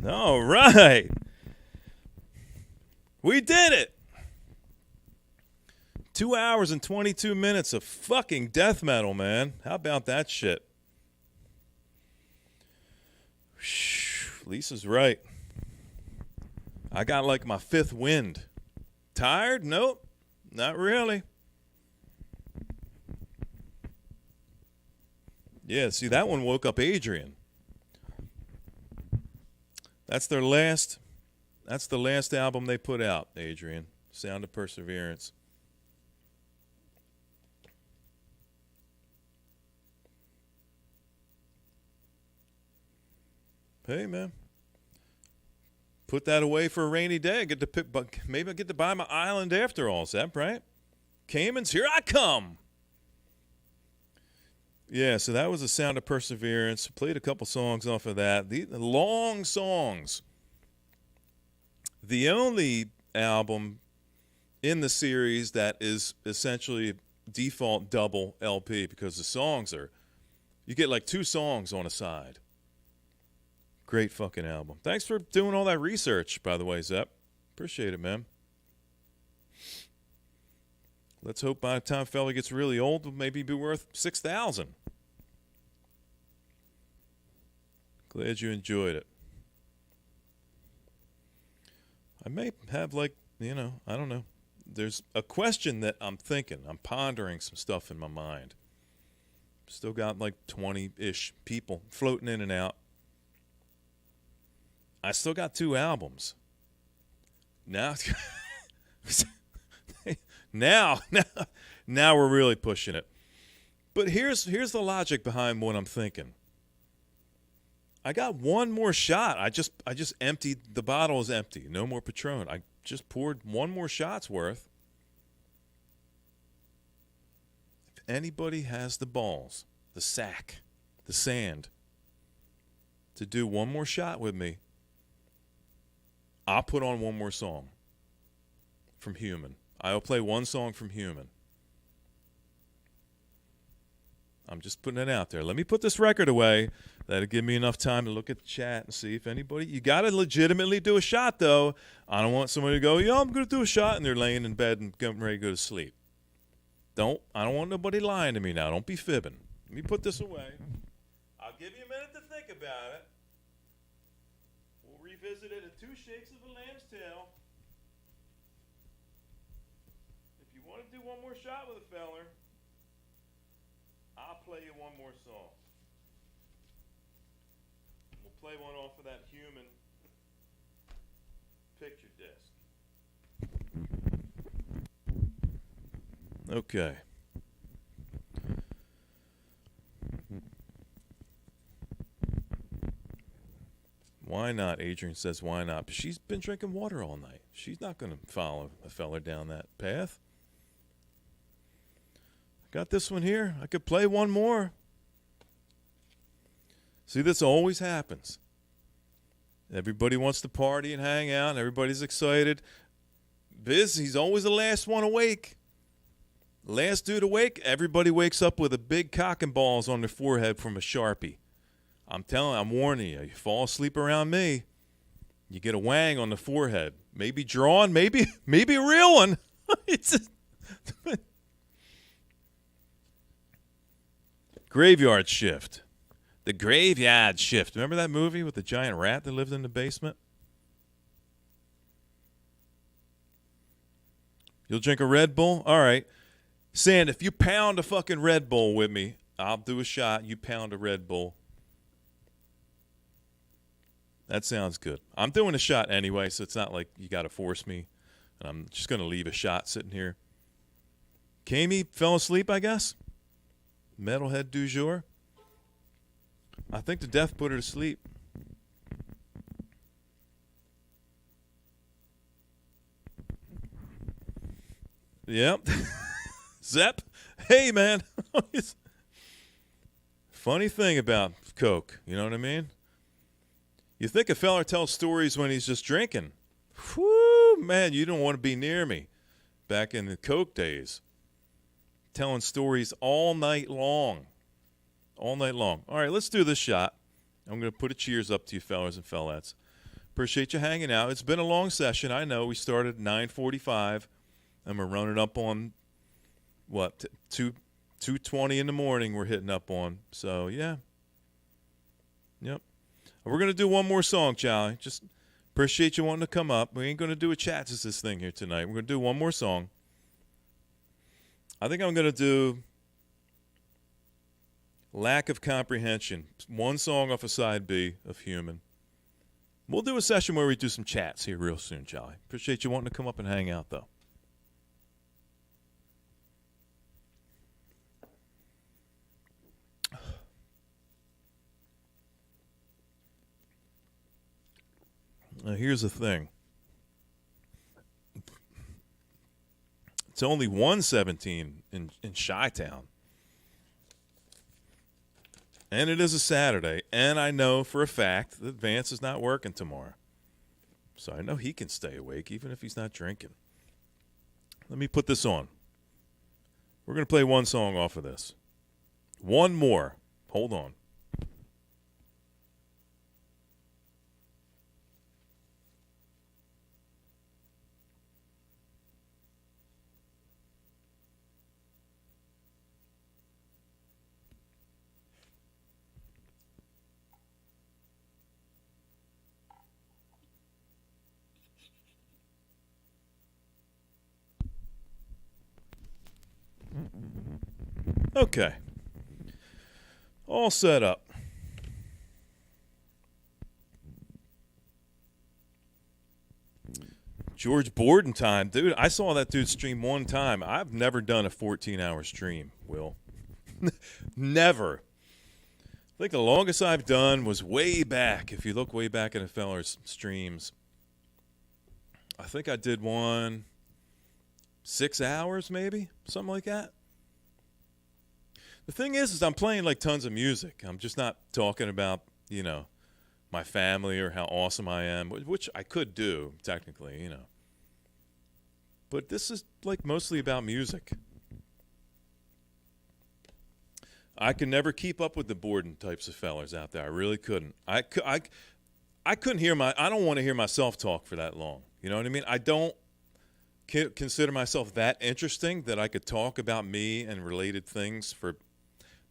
All right. We did it. 2 hours and 22 minutes of fucking death metal, man. How about that shit? Lisa's right. I got like my fifth wind. Tired? Nope. Not really. Yeah, see, that one woke up Adrian. That's the last album they put out, Adrian. Sound of Perseverance. Hey, man. Put that away for a rainy day. Maybe I get to buy my island after all, Zep, right? Caymans, here I come. Yeah, so that was the Sound of Perseverance. Played a couple songs off of that. The long songs. The only album in the series that is essentially default double LP because the songs are, you get like 2 songs on a side. Great fucking album. Thanks for doing all that research, by the way, Zep. Appreciate it, man. Let's hope by the time fella gets really old, it'll maybe be worth $6,000. Glad you enjoyed it. I may have I don't know. There's a question that I'm thinking. I'm pondering some stuff in my mind. Still got like 20-ish people floating in and out. I still got 2 albums. Now we're really pushing it. But here's the logic behind what I'm thinking. I got one more shot. I just emptied, the bottle is empty. No more Patron. I just poured one more shot's worth. If anybody has the balls, the sack, the sand to do one more shot with me, I'll put on one more song from Human. I'll play one song from Human. I'm just putting it out there. Let me put this record away. That'll give me enough time to look at the chat and see if anybody... You got to legitimately do a shot, though. I don't want somebody to go, I'm going to do a shot, and they're laying in bed and getting ready to go to sleep. I don't want nobody lying to me now. Don't be fibbing. Let me put this away. I'll give you a minute to think about it. We'll revisit it at 2 shakes of a lamb's tail. If you want to do one more shot with a feller, I'll play you one more song. We'll play one off of that Human picture disc. Okay. Why not? Adrian says, why not? But she's been drinking water all night. She's not going to follow a fella down that path. Got this one here. I could play one more. See, this always happens. Everybody wants to party and hang out. Everybody's excited. Biz, he's always the last one awake. Last dude awake, everybody wakes up with a big cock and balls on their forehead from a Sharpie. I'm warning you. You fall asleep around me, you get a wang on the forehead. Maybe drawn, maybe a real one. Graveyard Shift. The Graveyard Shift. Remember that movie with the giant rat that lived in the basement? You'll drink a Red Bull? All right. Sand, if you pound a fucking Red Bull with me, I'll do a shot. You pound a Red Bull. That sounds good. I'm doing a shot anyway, so it's not like you got to force me. And I'm just going to leave a shot sitting here. Kami fell asleep, I guess. Metalhead du jour. I think the death put her to sleep. Yep. Zep. Hey, man. Funny thing about Coke. You know what I mean? You think a fella tells stories when he's just drinking. Whoo, man, you don't want to be near me. Back in the Coke days. Telling stories all night long. All night long. All right, let's do this shot. I'm going to put a cheers up to you fellas and fellettes. Appreciate you hanging out. It's been a long session. I know we started at 9:45, and we're running up on, what, 2:20 in the morning we're hitting up on. So, yeah. Yep. We're going to do one more song, Charlie. Just appreciate you wanting to come up. We ain't going to do a chat to this thing here tonight. We're going to do one more song. I think I'm going to do Lack of Comprehension. One song off of side B of Human. We'll do a session where we do some chats here real soon, Charlie. Appreciate you wanting to come up and hang out, though. Now, here's the thing. It's only 1:17 in Chi-Town. And it is a Saturday, and I know for a fact that Vance is not working tomorrow. So I know he can stay awake even if he's not drinking. Let me put this on. We're going to play one song off of this. One more. Hold on. Okay. All set up. George Borden time. Dude, I saw that dude stream one time. I've never done a 14-hour stream, Will. Never. I think the longest I've done was way back. If you look way back in a feller's streams, I think I did one 6 hours maybe, something like that. The thing is I'm playing like tons of music. I'm just not talking about, my family or how awesome I am, which I could do technically, But this is like mostly about music. I could never keep up with the Borden types of fellers out there. I really couldn't. I couldn't hear I don't want to hear myself talk for that long. You know what I mean? I don't consider myself that interesting that I could talk about me and related things for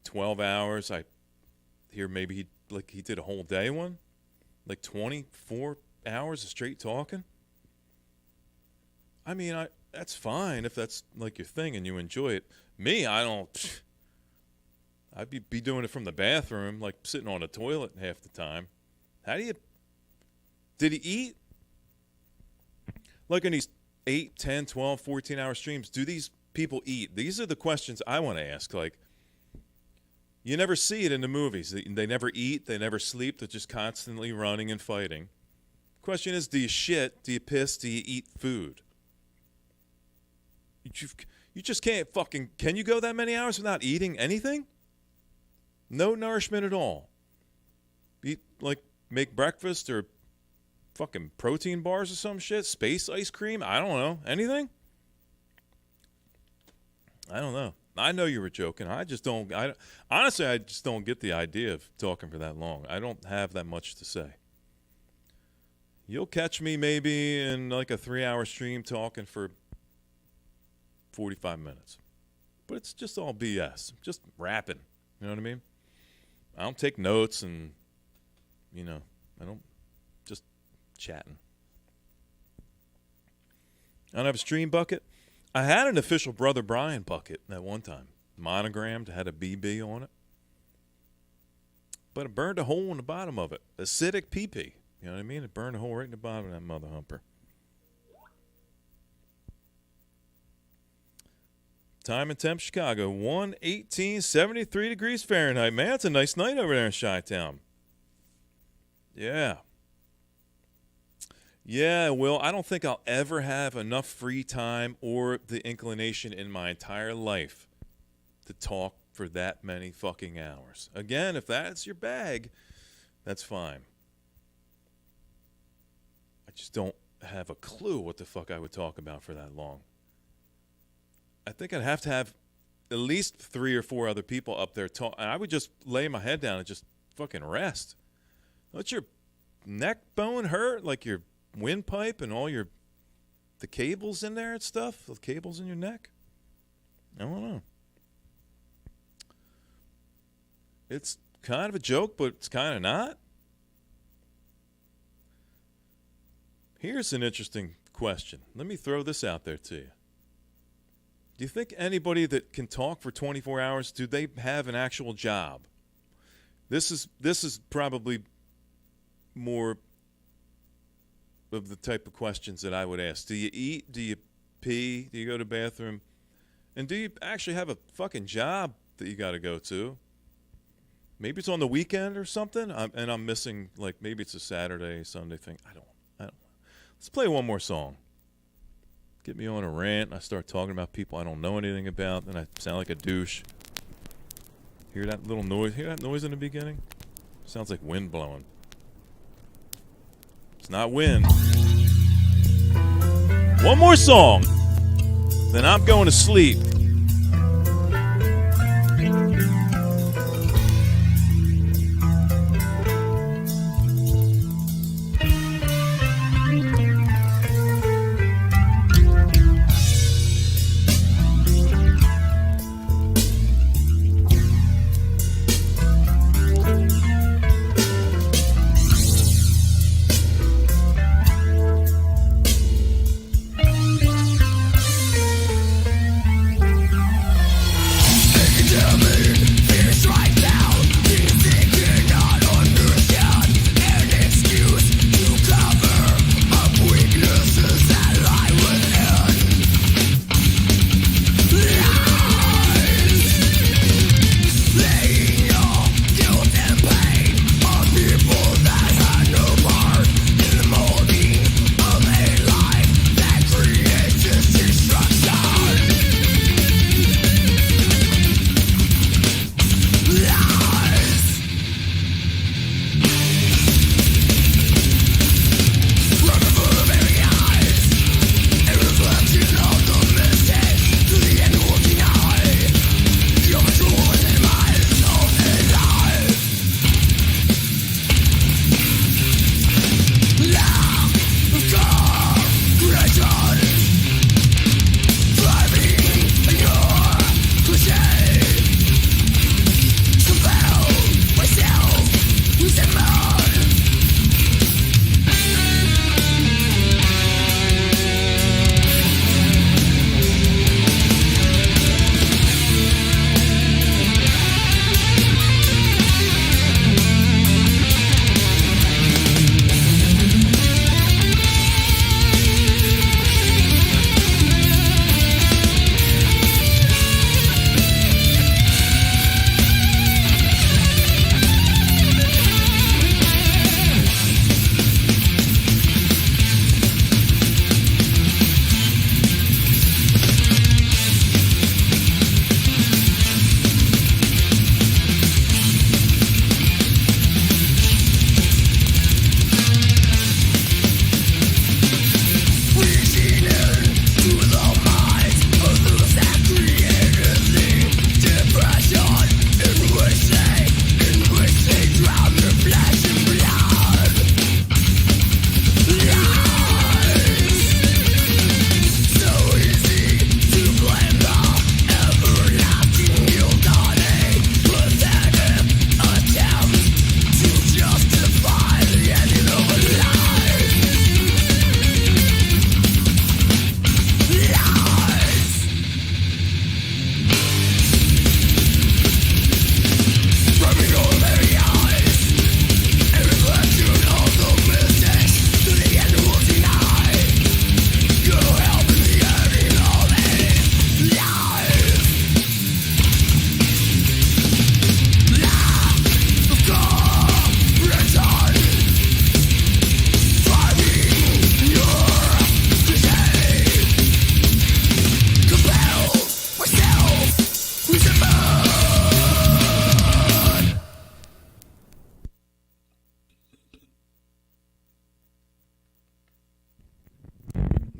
12 hours. I hear maybe he did a whole day one, like 24 hours of straight talking. I mean, that's fine if that's like your thing and you enjoy it. Me, I don't. I'd be doing it from the bathroom, like sitting on a toilet half the time. Did he eat? Like in these 8, 10, 12, 14-hour streams, do these people eat? These are the questions I want to ask. Like, you never see it in the movies. They never eat. They never sleep. They're just constantly running and fighting. Question is, do you shit? Do you piss? Do you eat food? You just can't fucking... Can you go that many hours without eating anything? No nourishment at all. Eat, make breakfast or fucking protein bars or some shit? Space ice cream? I don't know. Anything? I don't know. I know you were joking. Honestly, I just don't get the idea of talking for that long. I don't have that much to say. You'll catch me maybe in like a 3-hour stream talking for 45 minutes. But it's just all BS. Just rapping. You know what I mean? I don't take notes and, I don't just chatting. I don't have a stream bucket. I had an official Brother Brian bucket at one time. Monogrammed, had a BB on it. But it burned a hole in the bottom of it. Acidic pee-pee. You know what I mean? It burned a hole right in the bottom of that mother humper. Time and temp, Chicago, 1:18, 73 degrees Fahrenheit. Man, it's a nice night over there in Chi-Town. Yeah. Yeah, Will, I don't think I'll ever have enough free time or the inclination in my entire life to talk for that many fucking hours. Again, if that's your bag, that's fine. I just don't have a clue what the fuck I would talk about for that long. I think I'd have to have at least 3 or 4 other people up there talk, and I would just lay my head down and just fucking rest. Let your neck bone hurt, like your windpipe and all the cables in there and stuff, the cables in your neck? I don't know. It's kind of a joke, but it's kind of not. Here's an interesting question. Let me throw this out there to you. Do you think anybody that can talk for 24 hours, do they have an actual job? This is probably more of the type of questions that I would ask. Do you eat? Do you pee? Do you go to the bathroom? And do you actually have a fucking job that you got to go to? Maybe it's on the weekend or something, and I'm missing, like, maybe it's a Saturday, Sunday thing. I don't know. Let's play one more song. Get me on a rant. I start talking about people I don't know anything about, and I sound like a douche. Hear that little noise? Hear that noise in the beginning? Sounds like wind blowing. It's not wind. One more song. Then I'm going to sleep.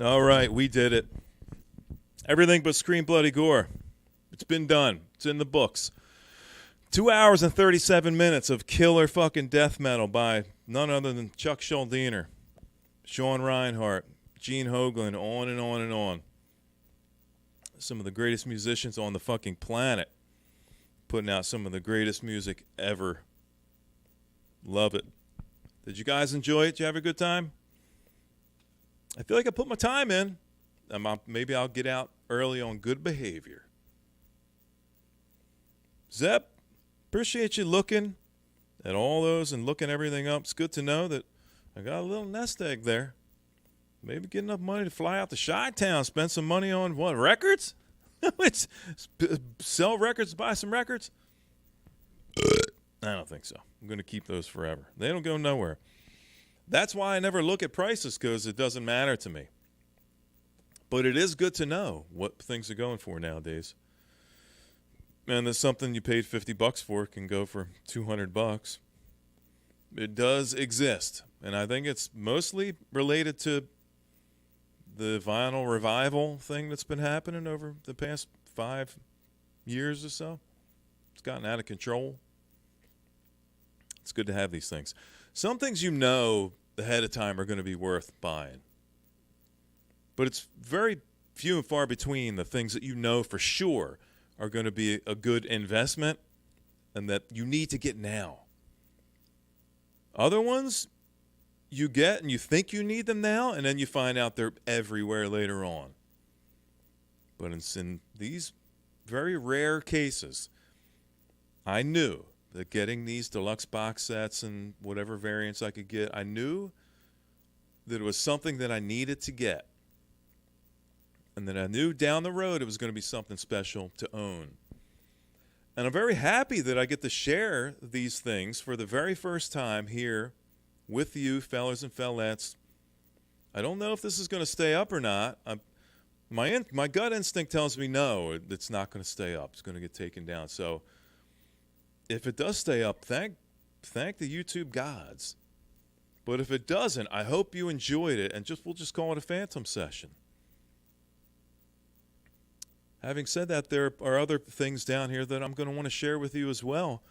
All right, we did it. Everything but Scream Bloody Gore. It's been done. It's in the books. 2 hours and 37 minutes of killer fucking death metal by none other than Chuck Schuldiner, Sean Reinhart, Gene Hoglan, on and on and on. Some of the greatest musicians on the fucking planet putting out some of the greatest music ever. Love it. Did you guys enjoy it? Did you have a good time? I feel like I put my time in. Maybe I'll get out early on good behavior. Zep, appreciate you looking at all those and looking everything up. It's good to know that I got a little nest egg there. Maybe get enough money to fly out to Chi-Town, spend some money on what, records? Sell records, buy some records? I don't think so. I'm going to keep those forever. They don't go nowhere. That's why I never look at prices, because it doesn't matter to me. But it is good to know what things are going for nowadays. And there's something you paid $50 for can go for $200. It does exist. And I think it's mostly related to the vinyl revival thing that's been happening over the past 5 years or so. It's gotten out of control. It's good to have these things. Some things you know ahead of time are going to be worth buying. But it's very few and far between the things that you know for sure are going to be a good investment and that you need to get now. Other ones you get and you think you need them now, and then you find out they're everywhere later on. But in these very rare cases, I knew that getting these deluxe box sets and whatever variants I could get, I knew that it was something that I needed to get. And that I knew down the road it was going to be something special to own. And I'm very happy that I get to share these things for the very first time here with you, fellers and fellettes. I don't know if this is going to stay up or not. My gut instinct tells me no, it's not going to stay up. It's going to get taken down. So if it does stay up, thank the YouTube gods. But if it doesn't, I hope you enjoyed it, and we'll just call it a phantom session. Having said that, there are other things down here that I'm going to want to share with you as well,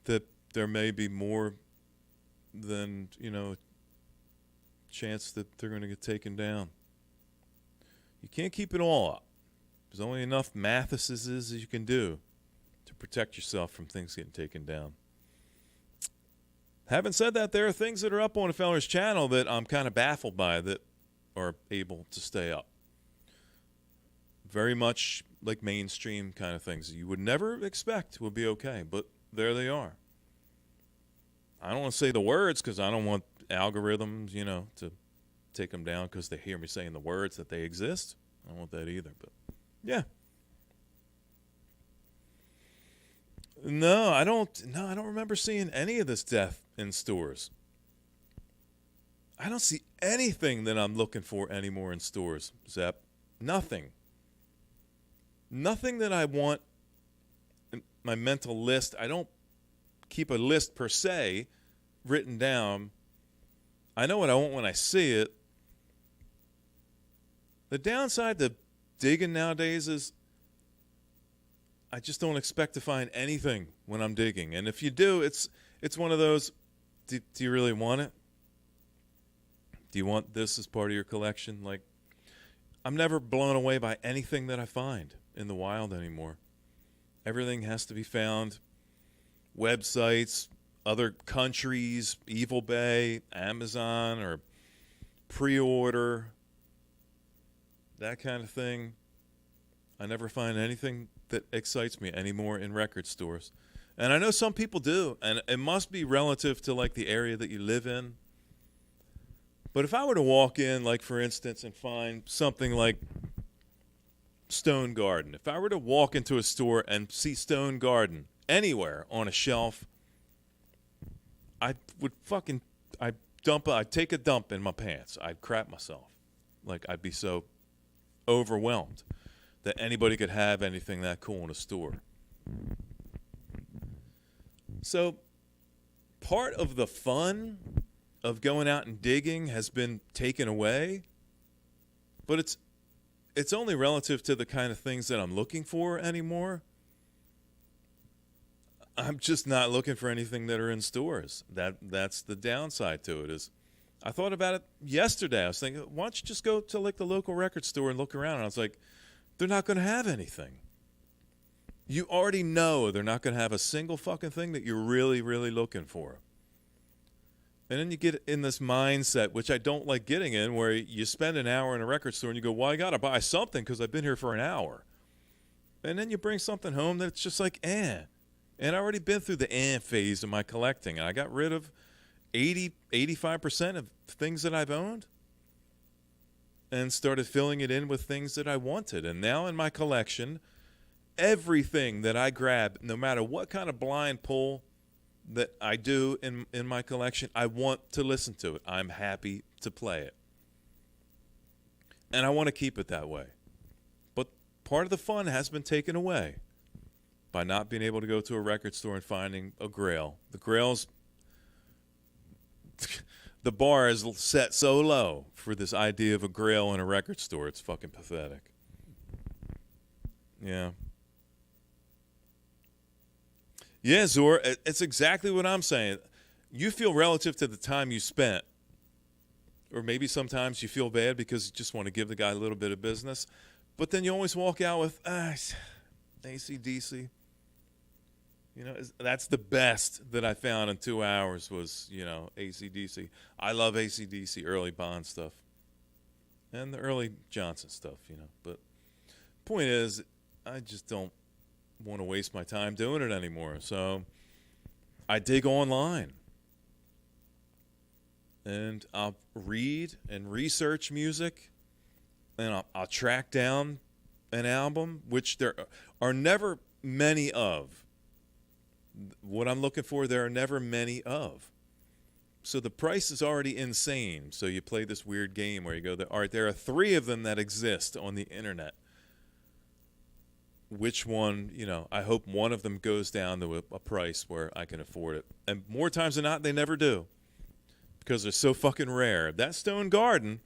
that there may be more than, chance that they're going to get taken down. You can't keep it all up. There's only enough Mathises as you can do to protect yourself from things getting taken down. Having said that, there are things that are up on a feller's channel that I'm kind of baffled by that are able to stay up. Very much like mainstream kind of things you would never expect would be okay, but there they are. I don't want to say the words because I don't want algorithms, to take them down because they hear me saying the words that they exist. I don't want that either, but yeah. No, I don't remember seeing any of this death in stores. I don't see anything that I'm looking for anymore in stores, Zep. Nothing. Nothing that I want in my mental list. I don't keep a list per se written down. I know what I want when I see it. The downside to digging nowadays is I just don't expect to find anything when I'm digging. And if you do, it's one of those, do you really want it? Do you want this as part of your collection? Like, I'm never blown away by anything that I find in the wild anymore. Everything has to be found. Websites, other countries, Evil Bay, Amazon, or pre-order, that kind of thing. I never find anything that excites me anymore in record stores. And I know some people do, and it must be relative to like the area that you live in. But if I were to walk in, like for instance, and find something like Stone Garden, if I were to walk into a store and see Stone Garden anywhere on a shelf, I'd take a dump in my pants. I'd crap myself. Like, I'd be so overwhelmed that anybody could have anything that cool in a store. So part of the fun of going out and digging has been taken away, but it's only relative to the kind of things that I'm looking for anymore. I'm just not looking for anything that are in stores. That's the downside to it. Is I thought about it yesterday. I was thinking, why don't you just go to like the local record store and look around? And I was like, they're not going to have anything. You already know they're not going to have a single fucking thing that you're really, really looking for. And then you get in this mindset, which I don't like getting in, where you spend an hour in a record store and you go, well, I got to buy something because I've been here for an hour. And then you bring something home that's just like, eh. And I already been through the phase of my collecting. And I got rid of 85% of things that I've owned and started filling it in with things that I wanted. And now in my collection, everything that I grab, no matter what kind of blind pull that I do in my collection, I want to listen to it. I'm happy to play it. And I want to keep it that way. But part of the fun has been taken away by not being able to go to a record store and finding a Grail. The Grail's, the bar is set so low for this idea of a Grail in a record store. It's fucking pathetic. Yeah. Yeah, Zor, it's exactly what I'm saying. You feel relative to the time you spent, or maybe sometimes you feel bad because you just want to give the guy a little bit of business, but then you always walk out with, AC/DC. You know, that's the best that I found in 2 hours was, AC/DC. I love AC/DC, early Bond stuff, and the early Johnson stuff, But point is, I just don't want to waste my time doing it anymore. So I dig online and I'll read and research music, and I'll track down an album, which there are never many of. What I'm looking for, there are never many of. So the price is already insane. So you play this weird game where you go, all right, there are 3 of them that exist on the internet. Which one, I hope one of them goes down to a price where I can afford it. And more times than not, they never do. Because they're so fucking rare. That Stone Garden,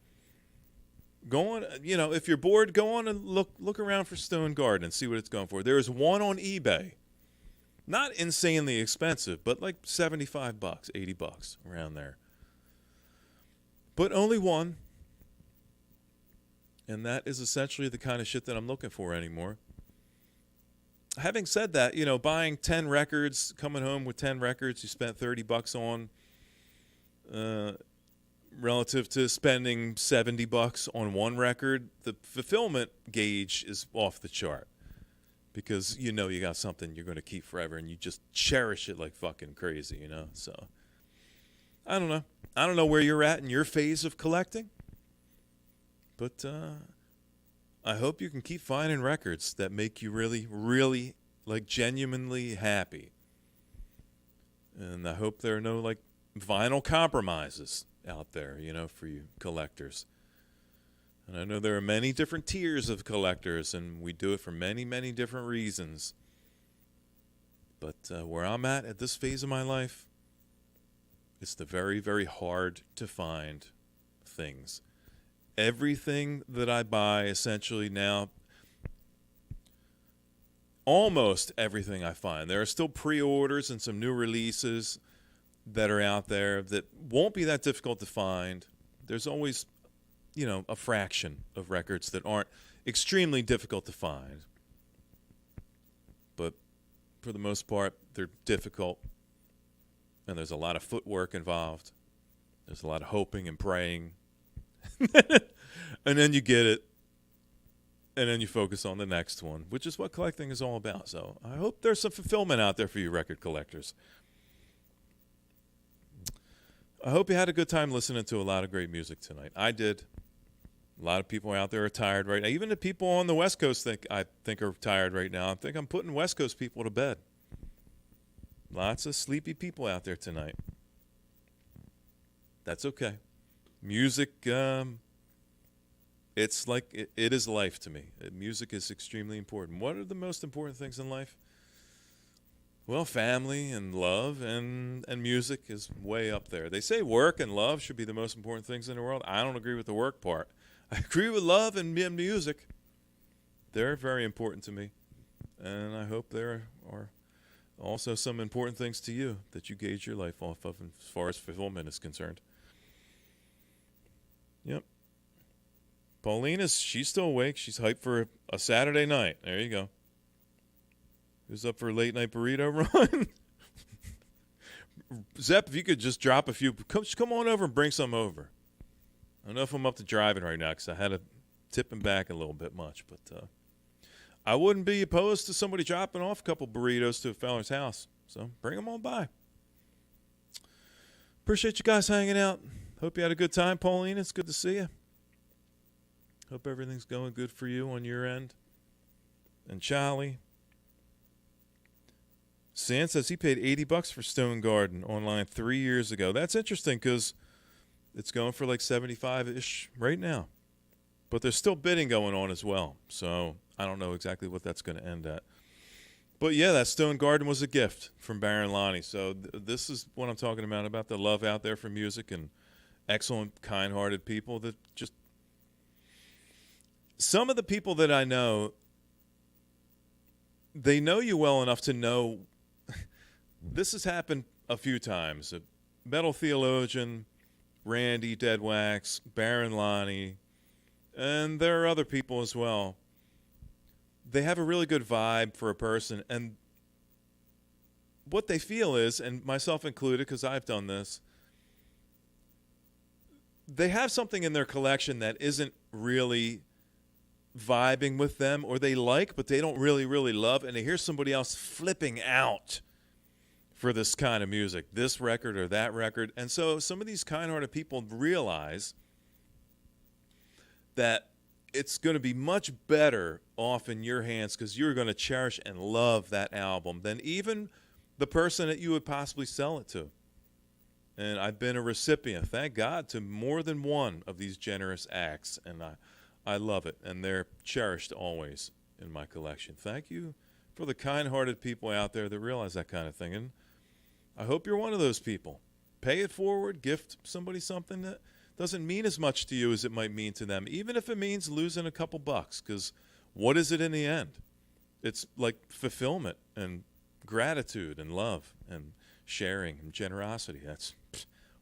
go on, if you're bored, go on and look around for Stone Garden and see what it's going for. There's one on eBay. Not insanely expensive, but like $75, $80, around there. But only one. And that is essentially the kind of shit that I'm looking for anymore. Having said that, buying 10 records, coming home with 10 records you spent $30 on, relative to spending $70 on one record, the fulfillment gauge is off the chart. Because you got something you're going to keep forever and you just cherish it like fucking crazy, So, I don't know. I don't know where you're at in your phase of collecting. But, I hope you can keep finding records that make you really, really, genuinely happy. And I hope there are no, vinyl compromises out there, for you collectors. And I know there are many different tiers of collectors, and we do it for many, many different reasons. But where I'm at this phase of my life, it's the very, very hard to find things. Everything that I buy essentially now, almost everything I find. There are still pre-orders and some new releases that are out there that won't be that difficult to find. There's always, a fraction of records that aren't extremely difficult to find. But for the most part, they're difficult. And there's a lot of footwork involved. There's a lot of hoping and praying. And then you get it, and then you focus on the next one, which is what collecting is all about. So I hope there's some fulfillment out there for you record collectors. I hope you had a good time listening to a lot of great music tonight. I did. A lot of people out there are tired right now. Even the people on the West Coast I think are tired right now. I think I'm putting West Coast people to bed. Lots of sleepy people out there tonight. That's okay. Music, it's like, it is life to me. Music is extremely important. What are the most important things in life? Well, family and love and music is way up there. They say work and love should be the most important things in the world. I don't agree with the work part. I agree with love and music. They're very important to me. And I hope there are also some important things to you that you gauge your life off of as far as fulfillment is concerned. Yep. Paulina's, she's still awake. She's hyped for a Saturday night. There you go. Who's up for a late night burrito run? Zepp, if you could just drop a few, come on over and bring some over. I don't know if I'm up to driving right now because I had to tip him back a little bit much, but I wouldn't be opposed to somebody dropping off a couple burritos to a feller's house. So bring them on by. Appreciate you guys hanging out. Hope you had a good time, Paulina. It's good to see you. Hope everything's going good for you on your end. And Charlie. Sam says he paid $80 for Stone Garden online 3 years ago. That's interesting because it's going for like 75-ish right now. But there's still bidding going on as well. So I don't know exactly what that's going to end at. But yeah, that Stone Garden was a gift from Baron Lonnie. So this is what I'm talking about the love out there for music and excellent, kind-hearted people that just... Some of the people that I know, they know you well enough to know... This has happened a few times. A Metal Theologian, Randy Deadwax, Baron Lonnie, and there are other people as well. They have a really good vibe for a person, and what they feel is, and myself included because I've done this, they have something in their collection that isn't really vibing with them, or they like but they don't really love, and they hear somebody else flipping out for this kind of music, this record or that record. And so some of these kind-hearted people realize that it's going to be much better off in your hands because you're going to cherish and love that album than even the person that you would possibly sell it to. And I've been a recipient, thank God, to more than one of these generous acts, and I love it, and they're cherished always in my collection. Thank you for the kind-hearted people out there that realize that kind of thing, and I hope you're one of those people. Pay it forward, gift somebody something that doesn't mean as much to you as it might mean to them, even if it means losing a couple bucks, because what is it in the end? It's like fulfillment and gratitude and love and sharing and generosity. That's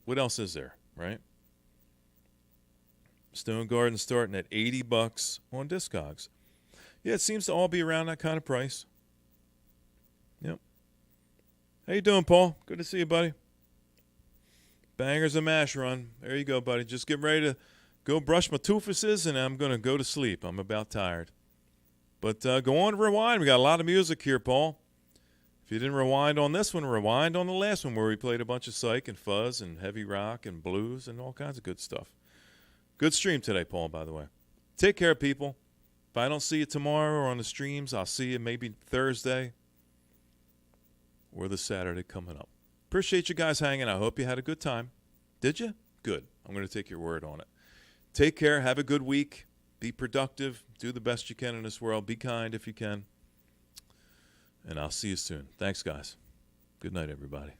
what else is there, right? Stone Garden starting at $80 on Discogs. Yeah, it seems to all be around that kind of price. Yep. How you doing, Paul? Good to see you, buddy. Bangers and mash run. There you go, buddy. Just getting ready to go brush my toofuses, and I'm going to go to sleep. I'm about tired. But go on to rewind. We got a lot of music here, Paul. If you didn't rewind on this one, rewind on the last one where we played a bunch of psych and fuzz and heavy rock and blues and all kinds of good stuff. Good stream today, Paul, by the way. Take care, people. If I don't see you tomorrow or on the streams, I'll see you maybe Thursday or the Saturday coming up. Appreciate you guys hanging. I hope you had a good time. Did you? Good. I'm going to take your word on it. Take care. Have a good week. Be productive. Do the best you can in this world. Be kind if you can. And I'll see you soon. Thanks, guys. Good night, everybody.